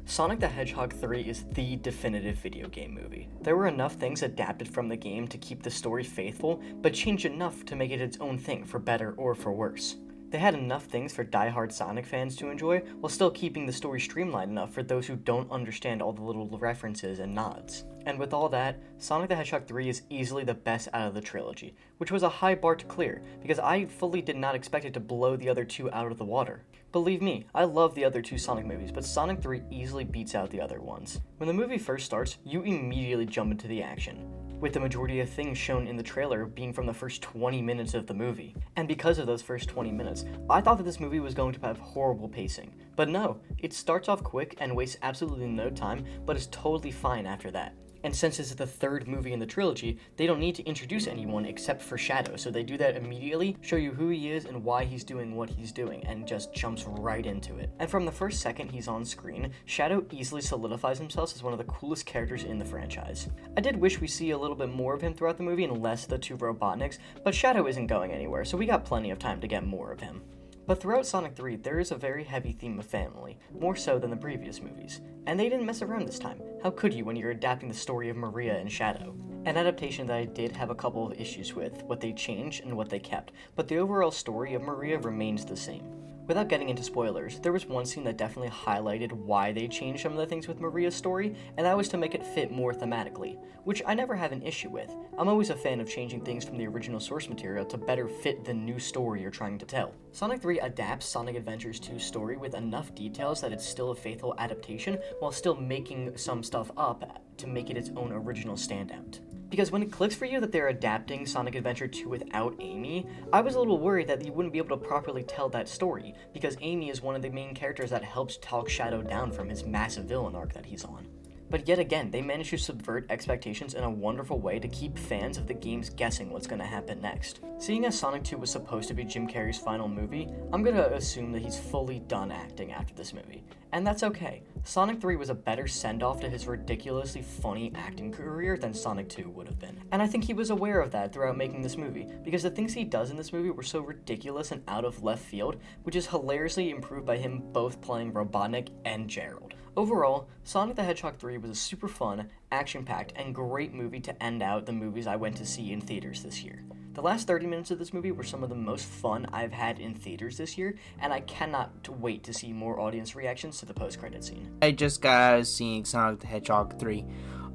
[SPEAKER 4] Sonic the Hedgehog 3 is the definitive video game movie. There were enough things adapted from the game to keep the story faithful, but changed enough to make it its own thing for better or for worse. They had enough things for die-hard Sonic fans to enjoy, while still keeping the story streamlined enough for those who don't understand all the little references and nods. And with all that, Sonic the Hedgehog 3 is easily the best out of the trilogy, which was a high bar to clear, because I fully did not expect it to blow the other two out of the water. Believe me, I love the other two Sonic movies, but Sonic 3 easily beats out the other ones. When the movie first starts, you immediately jump into the action, with the majority of things shown in the trailer being from the first 20 minutes of the movie. And because of those first 20 minutes, I thought that this movie was going to have horrible pacing. But no, it starts off quick and wastes absolutely no time, but is totally fine after that. And since this is the third movie in the trilogy, they don't need to introduce anyone except for Shadow, so they do that immediately, show you who he is and why he's doing what he's doing, and just jumps right into it. And from the first second he's on screen, Shadow easily solidifies himself as one of the coolest characters in the franchise. I did wish we see a little bit more of him throughout the movie and less the two Robotniks, but Shadow isn't going anywhere, so we got plenty of time to get more of him. But throughout Sonic 3, there is a very heavy theme of family, more so than the previous movies. And they didn't mess around this time. How could you when you're adapting the story of Maria and Shadow? An adaptation that I did have a couple of issues with, what they changed and what they kept, but the overall story of Maria remains the same. Without getting into spoilers, there was one scene that definitely highlighted why they changed some of the things with Maria's story, and that was to make it fit more thematically, which I never have an issue with. I'm always a fan of changing things from the original source material to better fit the new story you're trying to tell. Sonic 3 adapts Sonic Adventures 2's story with enough details that it's still a faithful adaptation, while still making some stuff up to make it its own original standout. Because when it clicks for you that they're adapting Sonic Adventure 2 without Amy, I was a little worried that you wouldn't be able to properly tell that story, because Amy is one of the main characters that helps talk Shadow down from his massive villain arc that he's on. But yet again, they managed to subvert expectations in a wonderful way to keep fans of the games guessing what's going to happen next. Seeing as Sonic 2 was supposed to be Jim Carrey's final movie, I'm going to assume that he's fully done acting after this movie. And that's okay. Sonic 3 was a better send-off to his ridiculously funny acting career than Sonic 2 would have been. And I think he was aware of that throughout making this movie, because the things he does in this movie were so ridiculous and out of left field, which is hilariously improved by him both playing Robotnik and Gerald. Overall, Sonic the Hedgehog 3 was a super fun, action-packed, and great movie to end out the movies I went to see in theaters this year. The last 30 minutes of this movie were some of the most fun I've had in theaters this year, and I cannot wait to see more audience reactions to the post-credit scene.
[SPEAKER 5] I just got out of seeing Sonic the Hedgehog 3.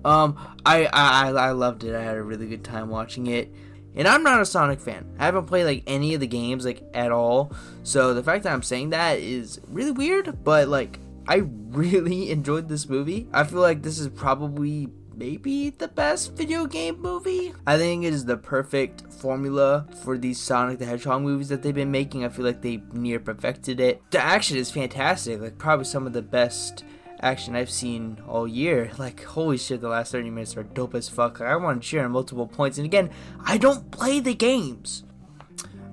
[SPEAKER 5] I loved it. I had a really good time watching it. And I'm not a Sonic fan. I haven't played like any of the games like at all. So the fact that I'm saying that is really weird, but like I really enjoyed this movie. I feel like this is probably maybe the best video game movie. I think it is the perfect formula for these Sonic the Hedgehog movies that they've been making. I feel like they near perfected it. The action is fantastic. Like probably some of the best action I've seen all year. Like holy shit, the last 30 minutes are dope as fuck. Like, I want to cheer on multiple points. And again, I don't play the games.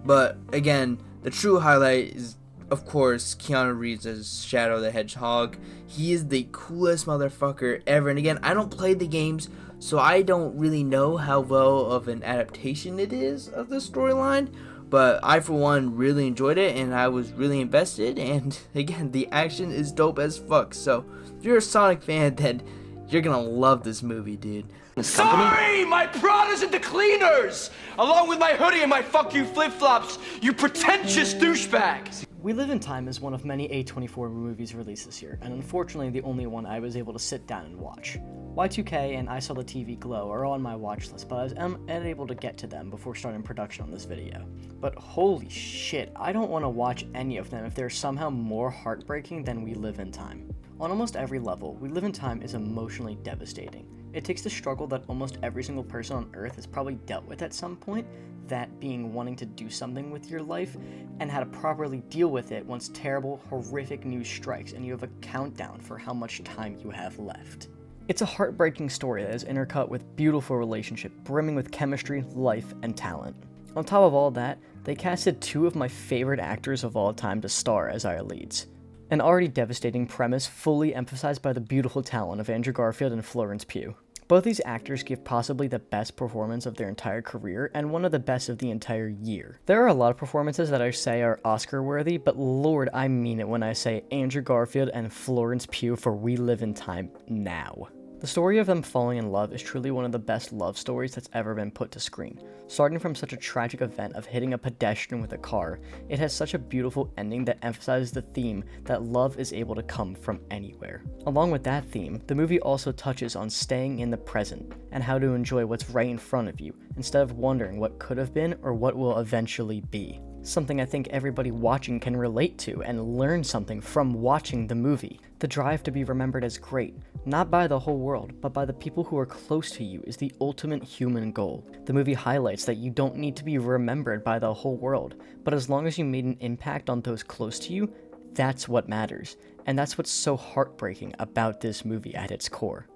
[SPEAKER 5] But again, the true highlight is of course Keanu Reeves as Shadow the Hedgehog. He is the coolest motherfucker ever. And again, I don't play the games, so I don't really know how well of an adaptation it is of the storyline. But I, for one, really enjoyed it, and I was really invested, and again, the action is dope as fuck. So, if you're a Sonic fan, then you're gonna love this movie, dude.
[SPEAKER 9] Sorry! My Prada's at the cleaners! Along with my hoodie and my fuck you flip-flops, you pretentious douchebag!
[SPEAKER 4] We Live in Time is one of many A24 movies released this year, and unfortunately the only one I was able to sit down and watch. Y2K and I Saw the TV Glow are on my watch list, but I was unable to get to them before starting production on this video. But holy shit, I don't want to watch any of them if they're somehow more heartbreaking than We Live in Time. On almost every level, We Live in Time is emotionally devastating. It takes the struggle that almost every single person on Earth has probably dealt with at some point, that being wanting to do something with your life, and how to properly deal with it once terrible, horrific news strikes and you have a countdown for how much time you have left. It's a heartbreaking story that is intercut with beautiful relationship, brimming with chemistry, life, and talent. On top of all that, they casted two of my favorite actors of all time to star as our leads. An already devastating premise fully emphasized by the beautiful talent of Andrew Garfield and Florence Pugh. Both these actors give possibly the best performance of their entire career and one of the best of the entire year. There are a lot of performances that I say are Oscar worthy, but lord, I mean it when I say Andrew Garfield and Florence Pugh for We Live in Time now. The story of them falling in love is truly one of the best love stories that's ever been put to screen. Starting from such a tragic event of hitting a pedestrian with a car, it has such a beautiful ending that emphasizes the theme that love is able to come from anywhere. Along with that theme, the movie also touches on staying in the present and how to enjoy what's right in front of you instead of wondering what could have been or what will eventually be. Something I think everybody watching can relate to and learn something from watching the movie. The drive to be remembered as great, not by the whole world, but by the people who are close to you, is the ultimate human goal. The movie highlights that you don't need to be remembered by the whole world, but as long as you made an impact on those close to you, that's what matters. And that's what's so heartbreaking about this movie at its core.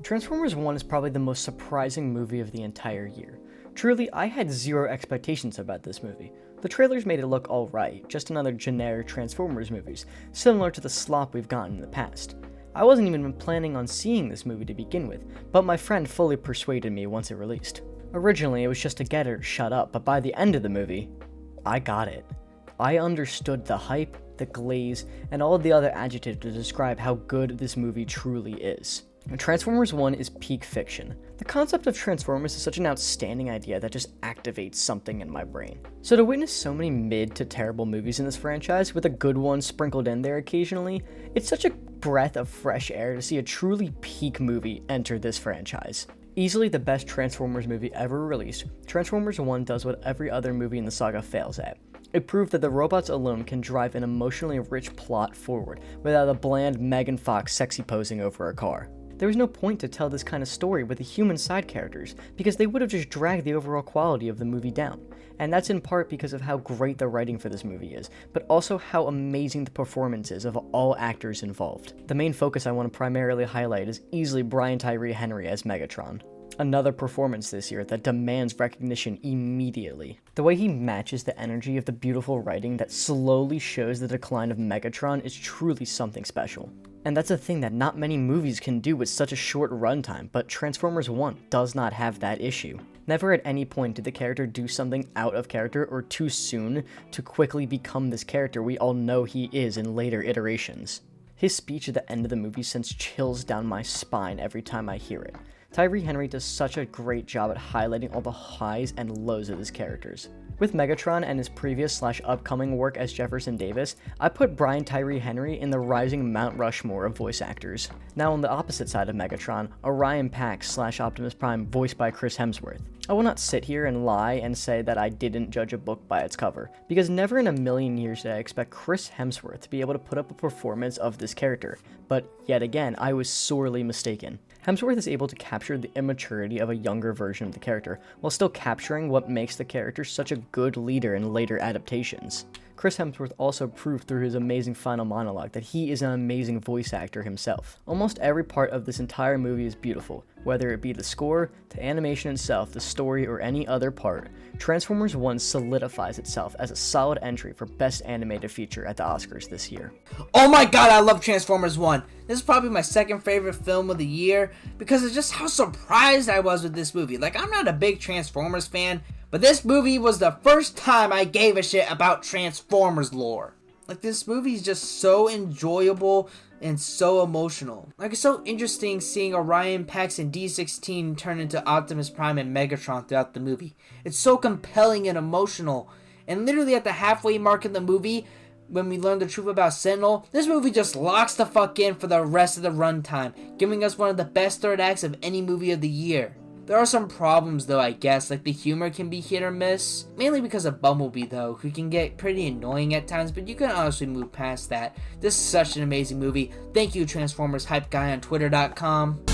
[SPEAKER 4] Transformers 1 is probably the most surprising movie of the entire year. Truly, I had zero expectations about this movie. The trailers made it look alright, just another generic Transformers movies, similar to the slop we've gotten in the past. I wasn't even planning on seeing this movie to begin with, but my friend fully persuaded me once it released. Originally, it was just to get her to shut up, but by the end of the movie, I got it. I understood the hype, the glaze, and all the other adjectives to describe how good this movie truly is. Transformers 1 is peak fiction. The concept of Transformers is such an outstanding idea that just activates something in my brain. So to witness so many mid to terrible movies in this franchise, with a good one sprinkled in there occasionally, it's such a breath of fresh air to see a truly peak movie enter this franchise. Easily the best Transformers movie ever released, Transformers 1 does what every other movie in the saga fails at. It proved that the robots alone can drive an emotionally rich plot forward without a bland Megan Fox sexy posing over a car. There was no point to tell this kind of story with the human side characters, because they would have just dragged the overall quality of the movie down. And that's in part because of how great the writing for this movie is, but also how amazing the performance is of all actors involved. The main focus I want to primarily highlight is easily Brian Tyree Henry as Megatron. Another performance this year that demands recognition immediately. The way he matches the energy of the beautiful writing that slowly shows the decline of Megatron is truly something special. And that's a thing that not many movies can do with such a short runtime, but Transformers 1 does not have that issue. Never at any point did the character do something out of character or too soon to quickly become this character we all know he is in later iterations. His speech at the end of the movie sends chills down my spine every time I hear it. Tyree Henry does such a great job at highlighting all the highs and lows of his characters. With Megatron and his previous/upcoming work as Jefferson Davis, I put Brian Tyree Henry in the rising Mount Rushmore of voice actors. Now on the opposite side of Megatron, Orion Pax/Optimus Prime voiced by Chris Hemsworth. I will not sit here and lie and say that I didn't judge a book by its cover, because never in a million years did I expect Chris Hemsworth to be able to put up a performance of this character, but yet again, I was sorely mistaken. Hemsworth is able to capture the immaturity of a younger version of the character, while still capturing what makes the character such a good leader in later adaptations. Chris Hemsworth also proved through his amazing final monologue that he is an amazing voice actor himself. Almost every part of this entire movie is beautiful, whether it be the score, the animation itself, the story, or any other part. Transformers 1 solidifies itself as a solid entry for Best Animated Feature at the Oscars this year.
[SPEAKER 5] Oh my god, I love Transformers 1. This is probably my second favorite film of the year because of just how surprised I was with this movie. Like, I'm not a big Transformers fan, but this movie was the first time I gave a shit about Transformers lore. Like, this movie is just so enjoyable and so emotional. Like, it's so interesting seeing Orion Pax and D16 turn into Optimus Prime and Megatron throughout the movie. It's so compelling and emotional. And literally at the halfway mark in the movie, when we learn the truth about Sentinel, this movie just locks the fuck in for the rest of the runtime, giving us one of the best third acts of any movie of the year. There are some problems though, I guess, like the humor can be hit or miss, mainly because of Bumblebee though, who can get pretty annoying at times, but you can honestly move past that. This is such an amazing movie. Thank you, Transformers Hype Guy on Twitter.com.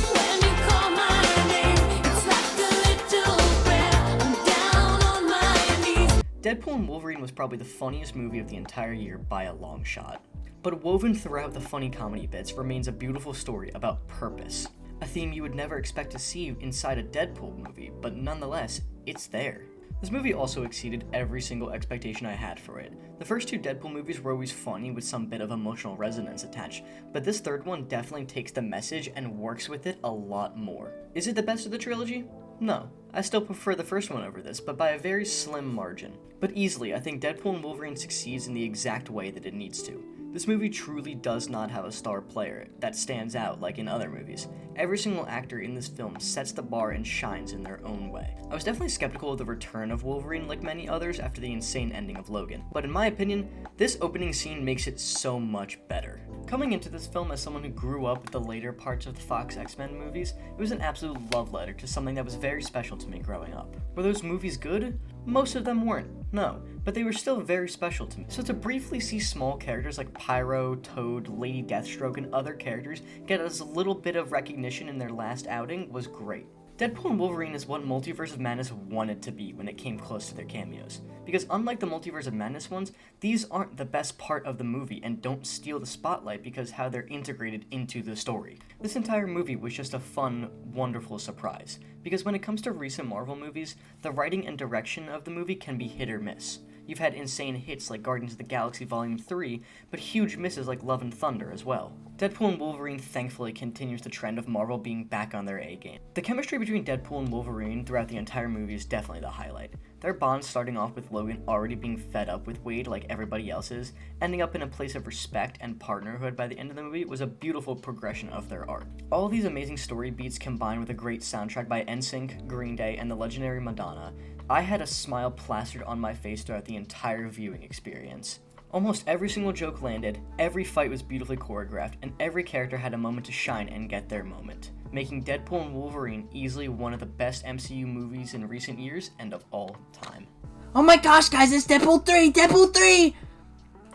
[SPEAKER 4] Deadpool and Wolverine was probably the funniest movie of the entire year by a long shot. But woven throughout the funny comedy bits remains a beautiful story about purpose. A theme you would never expect to see inside a Deadpool movie, but nonetheless, it's there. This movie also exceeded every single expectation I had for it. The first two Deadpool movies were always funny with some bit of emotional resonance attached, but this third one definitely takes the message and works with it a lot more. Is it the best of the trilogy? No. I still prefer the first one over this, but by a very slim margin. But easily, I think Deadpool and Wolverine succeeds in the exact way that it needs to. This movie truly does not have a star player that stands out like in other movies. Every single actor in this film sets the bar and shines in their own way. I was definitely skeptical of the return of Wolverine like many others after the insane ending of Logan, but in my opinion, this opening scene makes it so much better. Coming into this film as someone who grew up with the later parts of the Fox X-Men movies, it was an absolute love letter to something that was very special to me growing up. Were those movies good? Most of them weren't, no, but they were still very special to me. So to briefly see small characters like Pyro, Toad, Lady Deathstroke, and other characters get as a little bit of recognition in their last outing was great. Deadpool and Wolverine is what Multiverse of Madness wanted to be when it came close to their cameos. Because unlike the Multiverse of Madness ones, these aren't the best part of the movie and don't steal the spotlight because how they're integrated into the story. This entire movie was just a fun, wonderful surprise. Because when it comes to recent Marvel movies, the writing and direction of the movie can be hit or miss. You've had insane hits like Guardians of the Galaxy Volume 3, but huge misses like Love and Thunder as well. Deadpool and Wolverine thankfully continues the trend of Marvel being back on their A-game. The chemistry between Deadpool and Wolverine throughout the entire movie is definitely the highlight. Their bond starting off with Logan already being fed up with Wade like everybody else is, ending up in a place of respect and partnerhood by the end of the movie was a beautiful progression of their arc. All these amazing story beats combined with a great soundtrack by NSYNC, Green Day, and the legendary Madonna, I had a smile plastered on my face throughout the entire viewing experience. Almost every single joke landed, every fight was beautifully choreographed, and every character had a moment to shine and get their moment, making Deadpool and Wolverine easily one of the best MCU movies in recent years and of all time.
[SPEAKER 5] Oh my gosh, guys, it's Deadpool 3! Deadpool 3!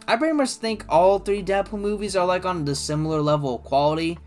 [SPEAKER 5] I pretty much think all three Deadpool movies are like on the similar level of quality.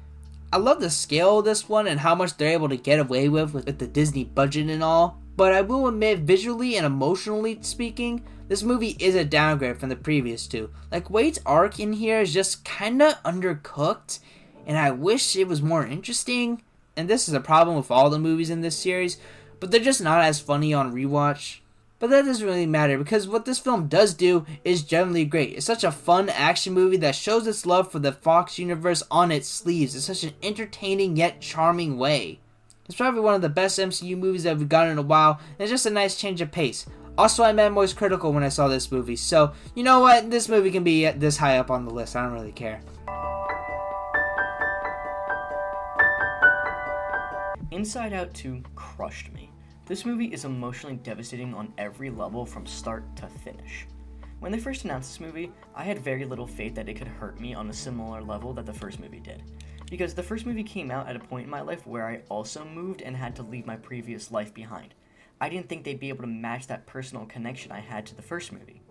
[SPEAKER 5] I love the scale of this one and how much they're able to get away with the Disney budget and all. But I will admit, visually and emotionally speaking, this movie is a downgrade from the previous two. Like, Wade's arc in here is just kinda undercooked, and I wish it was more interesting. And this is a problem with all the movies in this series, but they're just not as funny on rewatch. But that doesn't really matter, because what this film does do is generally great. It's such a fun action movie that shows its love for the Fox universe on its sleeves in such an entertaining yet charming way. It's probably one of the best MCU movies that we've gotten in a while, and it's just a nice change of pace. Also, I meant most critical when I saw this movie, so you know what? This movie can be this high up on the list. I don't really care.
[SPEAKER 4] Inside Out 2 crushed me. This movie is emotionally devastating on every level from start to finish. When they first announced this movie, I had very little faith that it could hurt me on a similar level that the first movie did. Because the first movie came out at a point in my life where I also moved and had to leave my previous life behind. I didn't think they'd be able to match that personal connection I had to the first movie.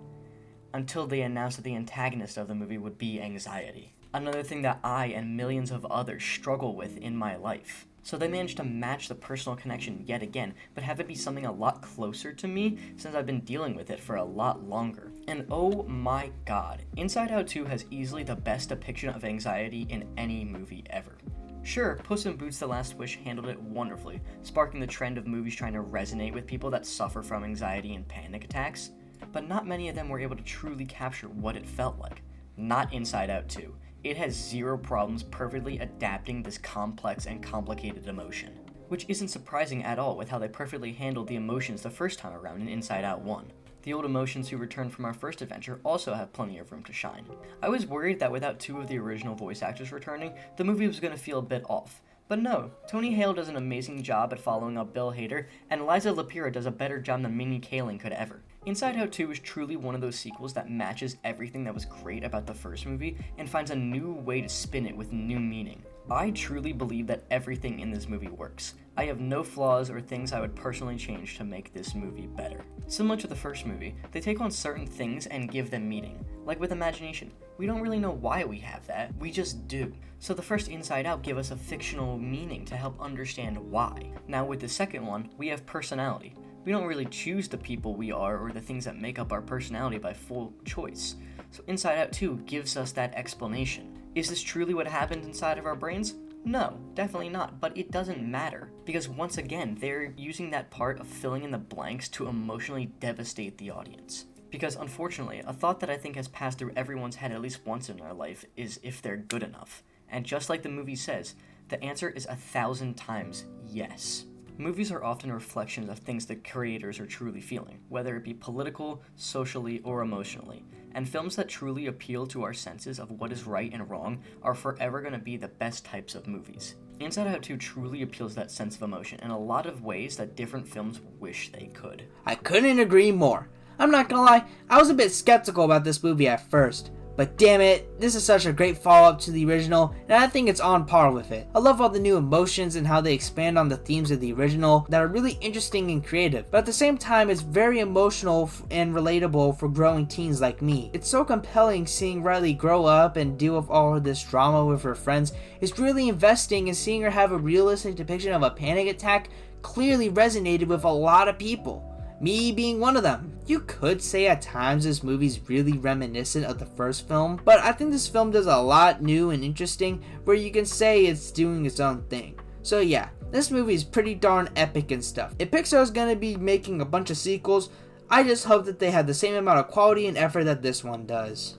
[SPEAKER 4] Until they announced that the antagonist of the movie would be anxiety. Another thing that I and millions of others struggle with in my life. So they managed to match the personal connection yet again, but have it be something a lot closer to me since I've been dealing with it for a lot longer. And oh my god, Inside Out 2 has easily the best depiction of anxiety in any movie ever. Sure, Puss in Boots: The Last Wish handled it wonderfully, sparking the trend of movies trying to resonate with people that suffer from anxiety and panic attacks, but not many of them were able to truly capture what it felt like. Not Inside Out 2. It has zero problems perfectly adapting this complex and complicated emotion, which isn't surprising at all with how they perfectly handled the emotions the first time around in Inside Out 1. The old emotions who returned from our first adventure also have plenty of room to shine. I was worried that without two of the original voice actors returning, the movie was going to feel a bit off. But no, Tony Hale does an amazing job at following up Bill Hader, and Liza Lapira does a better job than Mindy Kaling could ever. Inside Out 2 is truly one of those sequels that matches everything that was great about the first movie and finds a new way to spin it with new meaning. I truly believe that everything in this movie works. I have no flaws or things I would personally change to make this movie better. Similar to the first movie, they take on certain things and give them meaning. Like with imagination, we don't really know why we have that, we just do. So the first Inside Out gave us a fictional meaning to help understand why. Now with the second one, we have personality. We don't really choose the people we are or the things that make up our personality by full choice. So Inside Out 2 gives us that explanation. Is this truly what happened inside of our brains? No, definitely not, but it doesn't matter, because once again, they're using that part of filling in the blanks to emotionally devastate the audience. Because unfortunately, a thought that I think has passed through everyone's head at least once in their life is if they're good enough. And just like the movie says, the answer is 1,000 times yes. Movies are often reflections of things the creators are truly feeling, whether it be political, socially, or emotionally. And films that truly appeal to our senses of what is right and wrong are forever going to be the best types of movies. Inside Out 2 truly appeals to that sense of emotion in a lot of ways that different films wish they could.
[SPEAKER 5] I couldn't agree more. I'm not gonna lie, I was a bit skeptical about this movie at first. But damn it, this is such a great follow-up to the original, and I think it's on par with it. I love all the new emotions and how they expand on the themes of the original that are really interesting and creative, but at the same time it's very emotional and relatable for growing teens like me. It's so compelling seeing Riley grow up and deal with all of this drama with her friends. It's really investing, and seeing her have a realistic depiction of a panic attack clearly resonated with a lot of people. Me being one of them. You could say at times this movie's really reminiscent of the first film, but I think this film does a lot new and interesting where you can say it's doing its own thing. So yeah, this movie is pretty darn epic and stuff. If Pixar is gonna be making a bunch of sequels, I just hope that they have the same amount of quality and effort that this one does.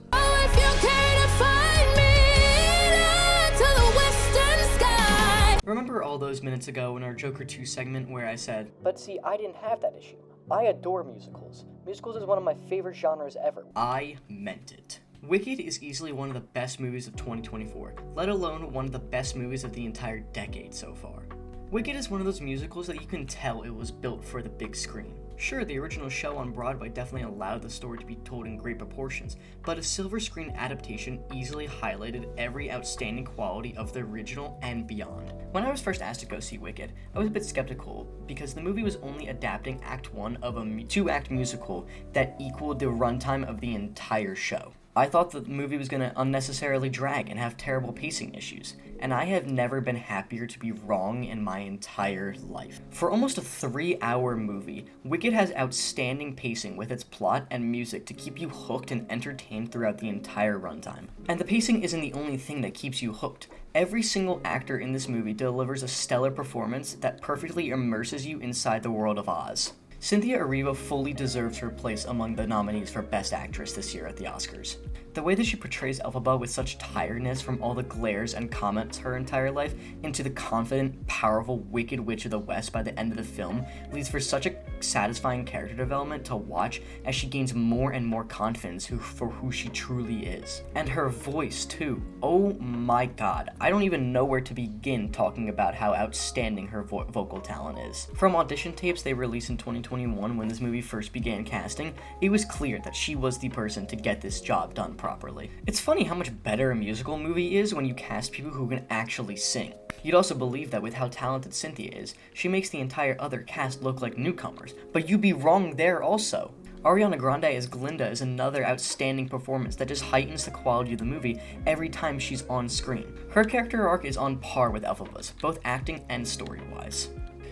[SPEAKER 4] Remember all those minutes ago in our Joker 2 segment where I said, "But see, I didn't have that issue. I adore musicals. Musicals is one of my favorite genres ever." I meant it. Wicked is easily one of the best movies of 2024, let alone one of the best movies of the entire decade so far. Wicked is one of those musicals that you can tell it was built for the big screen. Sure, the original show on Broadway definitely allowed the story to be told in great proportions, but a silver screen adaptation easily highlighted every outstanding quality of the original and beyond. When I was first asked to go see Wicked, I was a bit skeptical because the movie was only adapting Act 1 of a two-act musical that equaled the runtime of the entire show. I thought that the movie was going to unnecessarily drag and have terrible pacing issues, and I have never been happier to be wrong in my entire life. For almost a 3-hour movie, Wicked has outstanding pacing with its plot and music to keep you hooked and entertained throughout the entire runtime. And the pacing isn't the only thing that keeps you hooked. Every single actor in this movie delivers a stellar performance that perfectly immerses you inside the world of Oz. Cynthia Erivo fully deserves her place among the nominees for Best Actress this year at the Oscars. The way that she portrays Elphaba with such tiredness from all the glares and comments her entire life into the confident, powerful, wicked witch of the West by the end of the film leads for such a satisfying character development to watch as she gains more and more confidence for who she truly is. And her voice too. Oh my god, I don't even know where to begin talking about how outstanding her vocal talent is. From audition tapes they released in 2021 when this movie first began casting, it was clear that she was the person to get this job done properly. It's funny how much better a musical movie is when you cast people who can actually sing. You'd also believe that with how talented Cynthia is, she makes the entire other cast look like newcomers, but you'd be wrong there also. Ariana Grande as Glinda is another outstanding performance that just heightens the quality of the movie every time she's on screen. Her character arc is on par with Elphaba's, both acting and story-wise.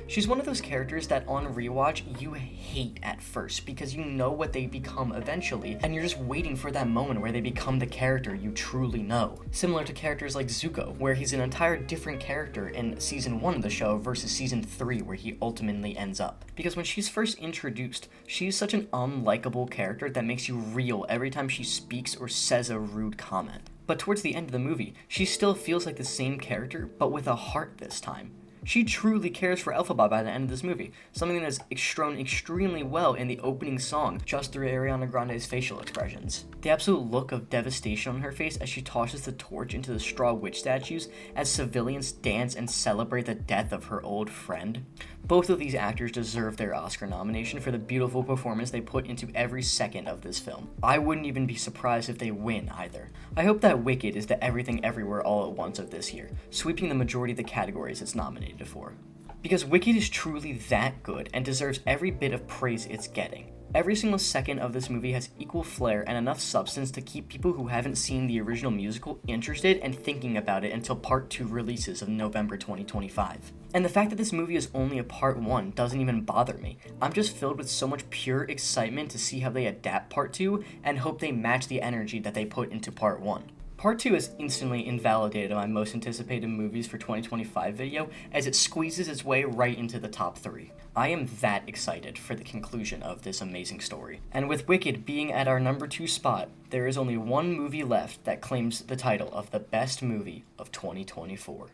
[SPEAKER 4] She's one of those characters that on rewatch you hate at first because you know what they become eventually, and you're just waiting for that moment where they become the character you truly know. Similar to characters like Zuko, where he's an entire different character in season 1 of the show versus season 3 where he ultimately ends up. Because when she's first introduced, she's such an unlikable character that makes you reel every time she speaks or says a rude comment. But towards the end of the movie, she still feels like the same character, but with a heart this time. She truly cares for Elphaba by the end of this movie, something that is shown extremely well in the opening song, just through Ariana Grande's facial expressions. The absolute look of devastation on her face as she tosses the torch into the straw witch statues as civilians dance and celebrate the death of her old friend. Both of these actors deserve their Oscar nomination for the beautiful performance they put into every second of this film. I wouldn't even be surprised if they win either. I hope that Wicked is the Everything Everywhere All at Once of this year, sweeping the majority of the categories it's nominated for. Because Wicked is truly that good and deserves every bit of praise it's getting. Every single second of this movie has equal flair and enough substance to keep people who haven't seen the original musical interested and thinking about it until Part 2 releases of November 2025. And the fact that this movie is only a Part 1 doesn't even bother me. I'm just filled with so much pure excitement to see how they adapt Part 2 and hope they match the energy that they put into Part 1. Part 2 is instantly invalidated my most anticipated movies for 2025 video as it squeezes its way right into the top 3. I am that excited for the conclusion of this amazing story. And with Wicked being at our number 2 spot, there is only one movie left that claims the title of the best movie of 2024.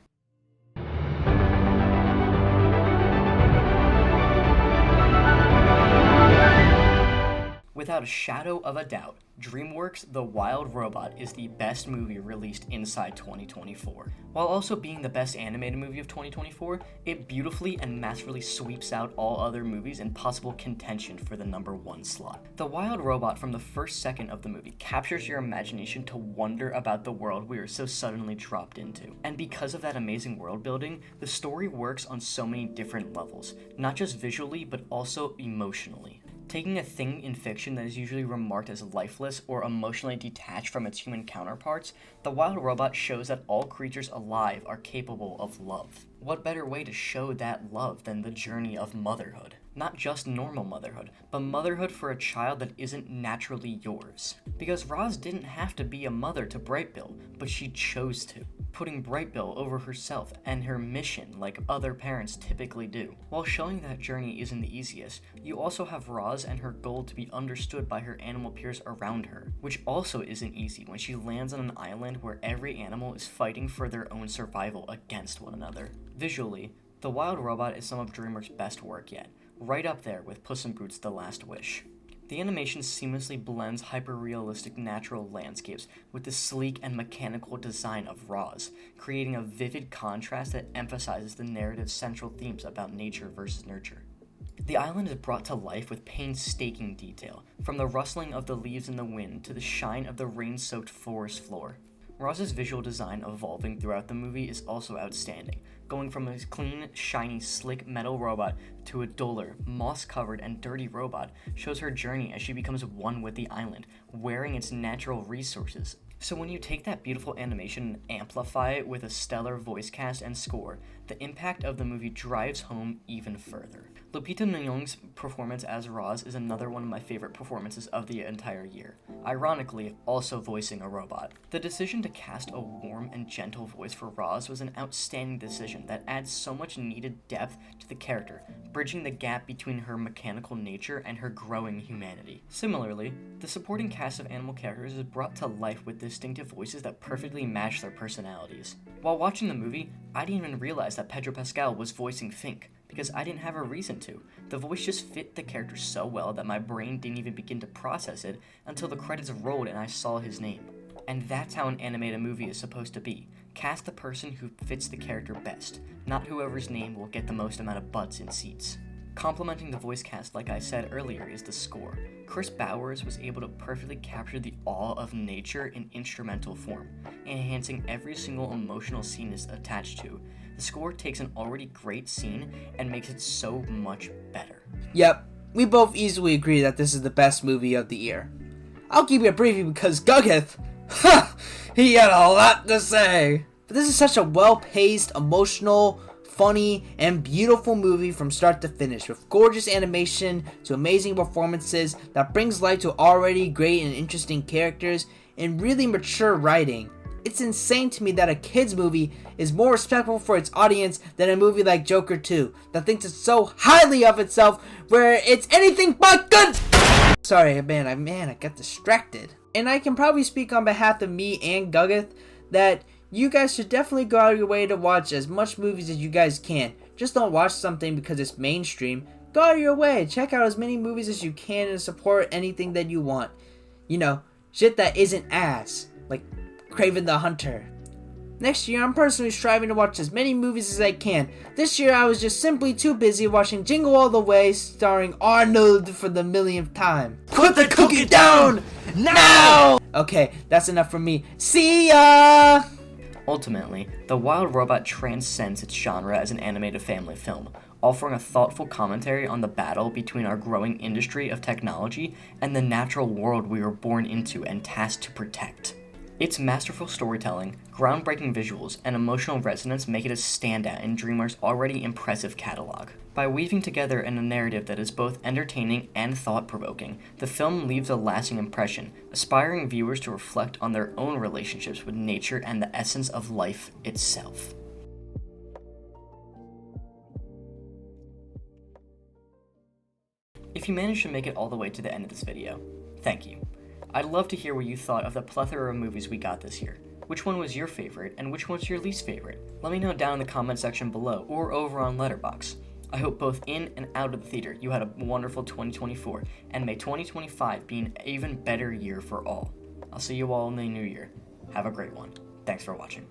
[SPEAKER 4] Without a shadow of a doubt, DreamWorks' The Wild Robot is the best movie released inside 2024. While also being the best animated movie of 2024, it beautifully and masterfully sweeps out all other movies in possible contention for the number 1 slot. The Wild Robot from the first second of the movie captures your imagination to wonder about the world we are so suddenly dropped into. And because of that amazing world building, the story works on so many different levels, not just visually but also emotionally. Taking a thing in fiction that is usually remarked as lifeless or emotionally detached from its human counterparts, The Wild Robot shows that all creatures alive are capable of love. What better way to show that love than the journey of motherhood? Not just normal motherhood, but motherhood for a child that isn't naturally yours. Because Roz didn't have to be a mother to Brightbill, but she chose to, putting Brightbill over herself and her mission like other parents typically do. While showing that journey isn't the easiest, you also have Roz and her goal to be understood by her animal peers around her, which also isn't easy when she lands on an island where every animal is fighting for their own survival against one another. Visually, The Wild Robot is some of DreamWorks' best work yet, right up there with Puss in Boots' The Last Wish. The animation seamlessly blends hyper-realistic natural landscapes with the sleek and mechanical design of Roz, creating a vivid contrast that emphasizes the narrative's central themes about nature versus nurture. The island is brought to life with painstaking detail, from the rustling of the leaves in the wind to the shine of the rain-soaked forest floor. Roz's visual design evolving throughout the movie is also outstanding, going from a clean, shiny, slick metal robot to a duller, moss-covered, and dirty robot shows her journey as she becomes one with the island, wearing its natural resources. So when you take that beautiful animation and amplify it with a stellar voice cast and score, the impact of the movie drives home even further. Lupita Nyong'o's performance as Roz is another one of my favorite performances of the entire year, ironically also voicing a robot. The decision to cast a warm and gentle voice for Roz was an outstanding decision that adds so much needed depth to the character, bridging the gap between her mechanical nature and her growing humanity. Similarly, the supporting cast of animal characters is brought to life with distinctive voices that perfectly match their personalities. While watching the movie, I didn't even realize that Pedro Pascal was voicing Fink, because I didn't have a reason to. The voice just fit the character so well that my brain didn't even begin to process it until the credits rolled and I saw his name. And that's how an animated movie is supposed to be. Cast the person who fits the character best, not whoever's name will get the most amount of butts in seats. Complementing the voice cast, like I said earlier, is the score. Chris Bowers was able to perfectly capture the awe of nature in instrumental form, enhancing every single emotional scene it's attached to. The score takes an already great scene and makes it so much better.
[SPEAKER 5] Yep, we both easily agree that this is the best movie of the year. I'll keep it brief because Guggeth, he had a lot to say. But this is such a well-paced, emotional, funny, and beautiful movie from start to finish, with gorgeous animation to amazing performances that brings life to already great and interesting characters and really mature writing. It's insane to me that a kids movie is more respectful for its audience than a movie like Joker 2 that thinks it's so highly of itself where it's anything but good. Sorry, man, I got distracted. And I can probably speak on behalf of me and Guggeth that you guys should definitely go out of your way to watch as much movies as you guys can. Just don't watch something because it's mainstream. Go out of your way, check out as many movies as you can and support anything that you want. You know, shit that isn't ass, like Kraven the Hunter. Next year, I'm personally striving to watch as many movies as I can. This year, I was just simply too busy watching Jingle All the Way starring Arnold for the millionth time. Put the cookie down now! Okay, that's enough from me. See ya!
[SPEAKER 4] Ultimately, The Wild Robot transcends its genre as an animated family film, offering a thoughtful commentary on the battle between our growing industry of technology and the natural world we were born into and tasked to protect. Its masterful storytelling, groundbreaking visuals, and emotional resonance make it a standout in DreamWorks' already impressive catalog. By weaving together in a narrative that is both entertaining and thought-provoking, the film leaves a lasting impression, aspiring viewers to reflect on their own relationships with nature and the essence of life itself. If you managed to make it all the way to the end of this video, thank you. I'd love to hear what you thought of the plethora of movies we got this year. Which one was your favorite, and which one's your least favorite? Let me know down in the comment section below, or over on Letterboxd. I hope both in and out of the theater you had a wonderful 2024, and may 2025 be an even better year for all. I'll see you all in the new year. Have a great one. Thanks for watching.